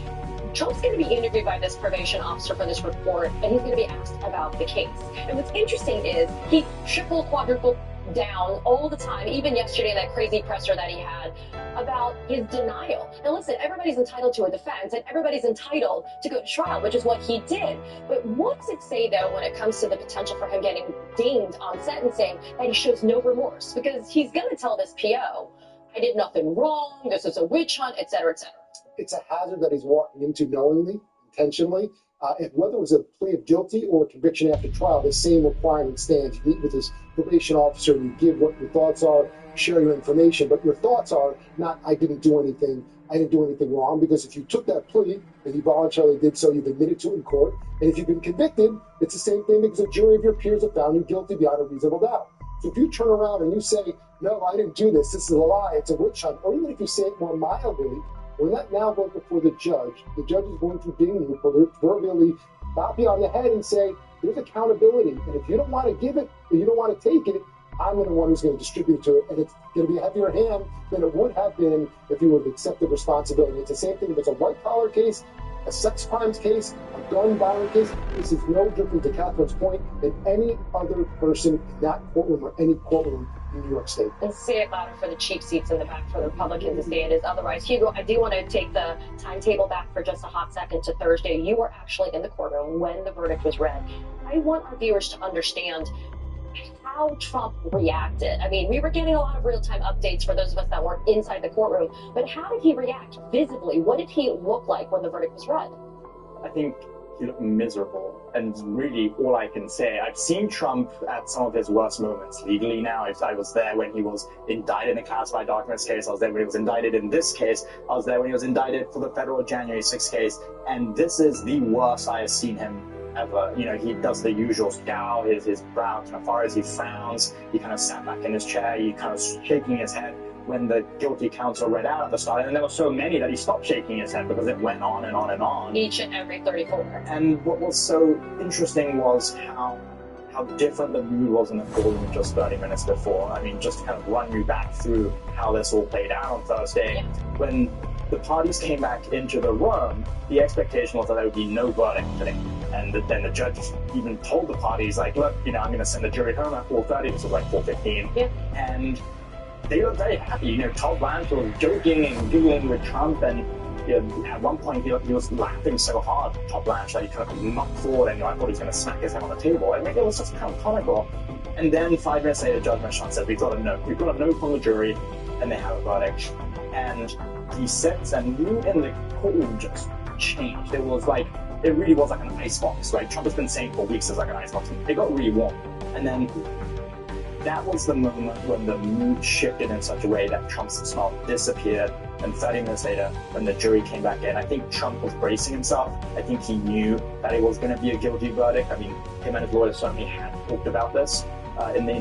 Trump's going to be interviewed by this probation officer for this report, and he's going to be asked about the case. And what's interesting is he triple, quadruple down all the time, even yesterday in that crazy presser that he had, about his denial. Now listen, everybody's entitled to a defense, and everybody's entitled to go to trial, which is what he did. But what does it say, though, when it comes to the potential for him getting dinged on sentencing, that he shows no remorse? Because he's going to tell this PO, I did nothing wrong, this is a witch hunt, et cetera, et cetera. It's a hazard that he's walking into knowingly, intentionally. And whether it was a plea of guilty or a conviction after trial, the same requirement stands. You meet with his probation officer, you give what your thoughts are, share your information, but your thoughts are not, I didn't do anything wrong, because if you took that plea and you voluntarily did so, you've admitted to it in court. And if you've been convicted, it's the same thing because a jury of your peers have found you guilty beyond a reasonable doubt. So if you turn around and you say, no, I didn't do this is a lie, it's a witch hunt, or even if you say it more mildly, when that now goes before the judge is going to ding you proverbially, bop you on the head and say, there's accountability. And if you don't want to give it, or you don't want to take it, I'm the one who's going to distribute to it. And it's going to be a heavier hand than it would have been if you would have accepted responsibility. It's the same thing if it's a white-collar case, a sex crimes case, a gun violence case. This is no different, to Catherine's point, than any other person in that courtroom or any courtroom in New York State. And say it louder for the cheap seats in the back for the Republicans to say it is otherwise. Hugo, I do want to take the timetable back for just a hot second to Thursday. You were actually in the courtroom when the verdict was read. I want our viewers to understand how Trump reacted. I mean, we were getting a lot of real-time updates for those of us that weren't inside the courtroom, but how did he react visibly? What did he look like when the verdict was read? I think he looked miserable, and really all I can say, I've seen Trump at some of his worst moments legally now. I was there when he was indicted in the classified documents case. I was there when he was indicted in this case. I was there when he was indicted for the federal January 6th case. And this is the worst I have seen him ever. You know, he does the usual scowl, his brow kind of furrows, he frowns, he kind of sat back in his chair, he kind of shaking his head when the guilty counts were read out at the start. And there were so many that he stopped shaking his head because it went on and on and on. Each and every 34. And what was so interesting was how different the mood was in the courtroom just 30 minutes before. I mean, just to kind of run you back through how this all played out on Thursday. Yeah. When the parties came back into the room, the expectation was that there would be no verdict today. And then the judge even told the parties, like, look, you know, I'm going to send the jury home at 4:30. This was like 4:15. Yeah. And they were very happy. You know, Todd Blanche was joking and giggling with Trump, and you know, at one point he was laughing so hard, Todd Blanche, that he kind of knocked forward, and I thought he was going to smack his head on the table. I mean, it was just kind of comical. And then 5 minutes later, Judge Merchan said, we've got a note from the jury, and they have a verdict. And the sense and mood in the courtroom just changed. It really was like an icebox, right? Trump has been saying for weeks it's like an icebox. It got really warm. And then that was the moment when the mood shifted in such a way that Trump's smile disappeared. And 30 minutes later, when the jury came back in, I think Trump was bracing himself. I think he knew that it was going to be a guilty verdict. I mean, him and his lawyers certainly had talked about this in the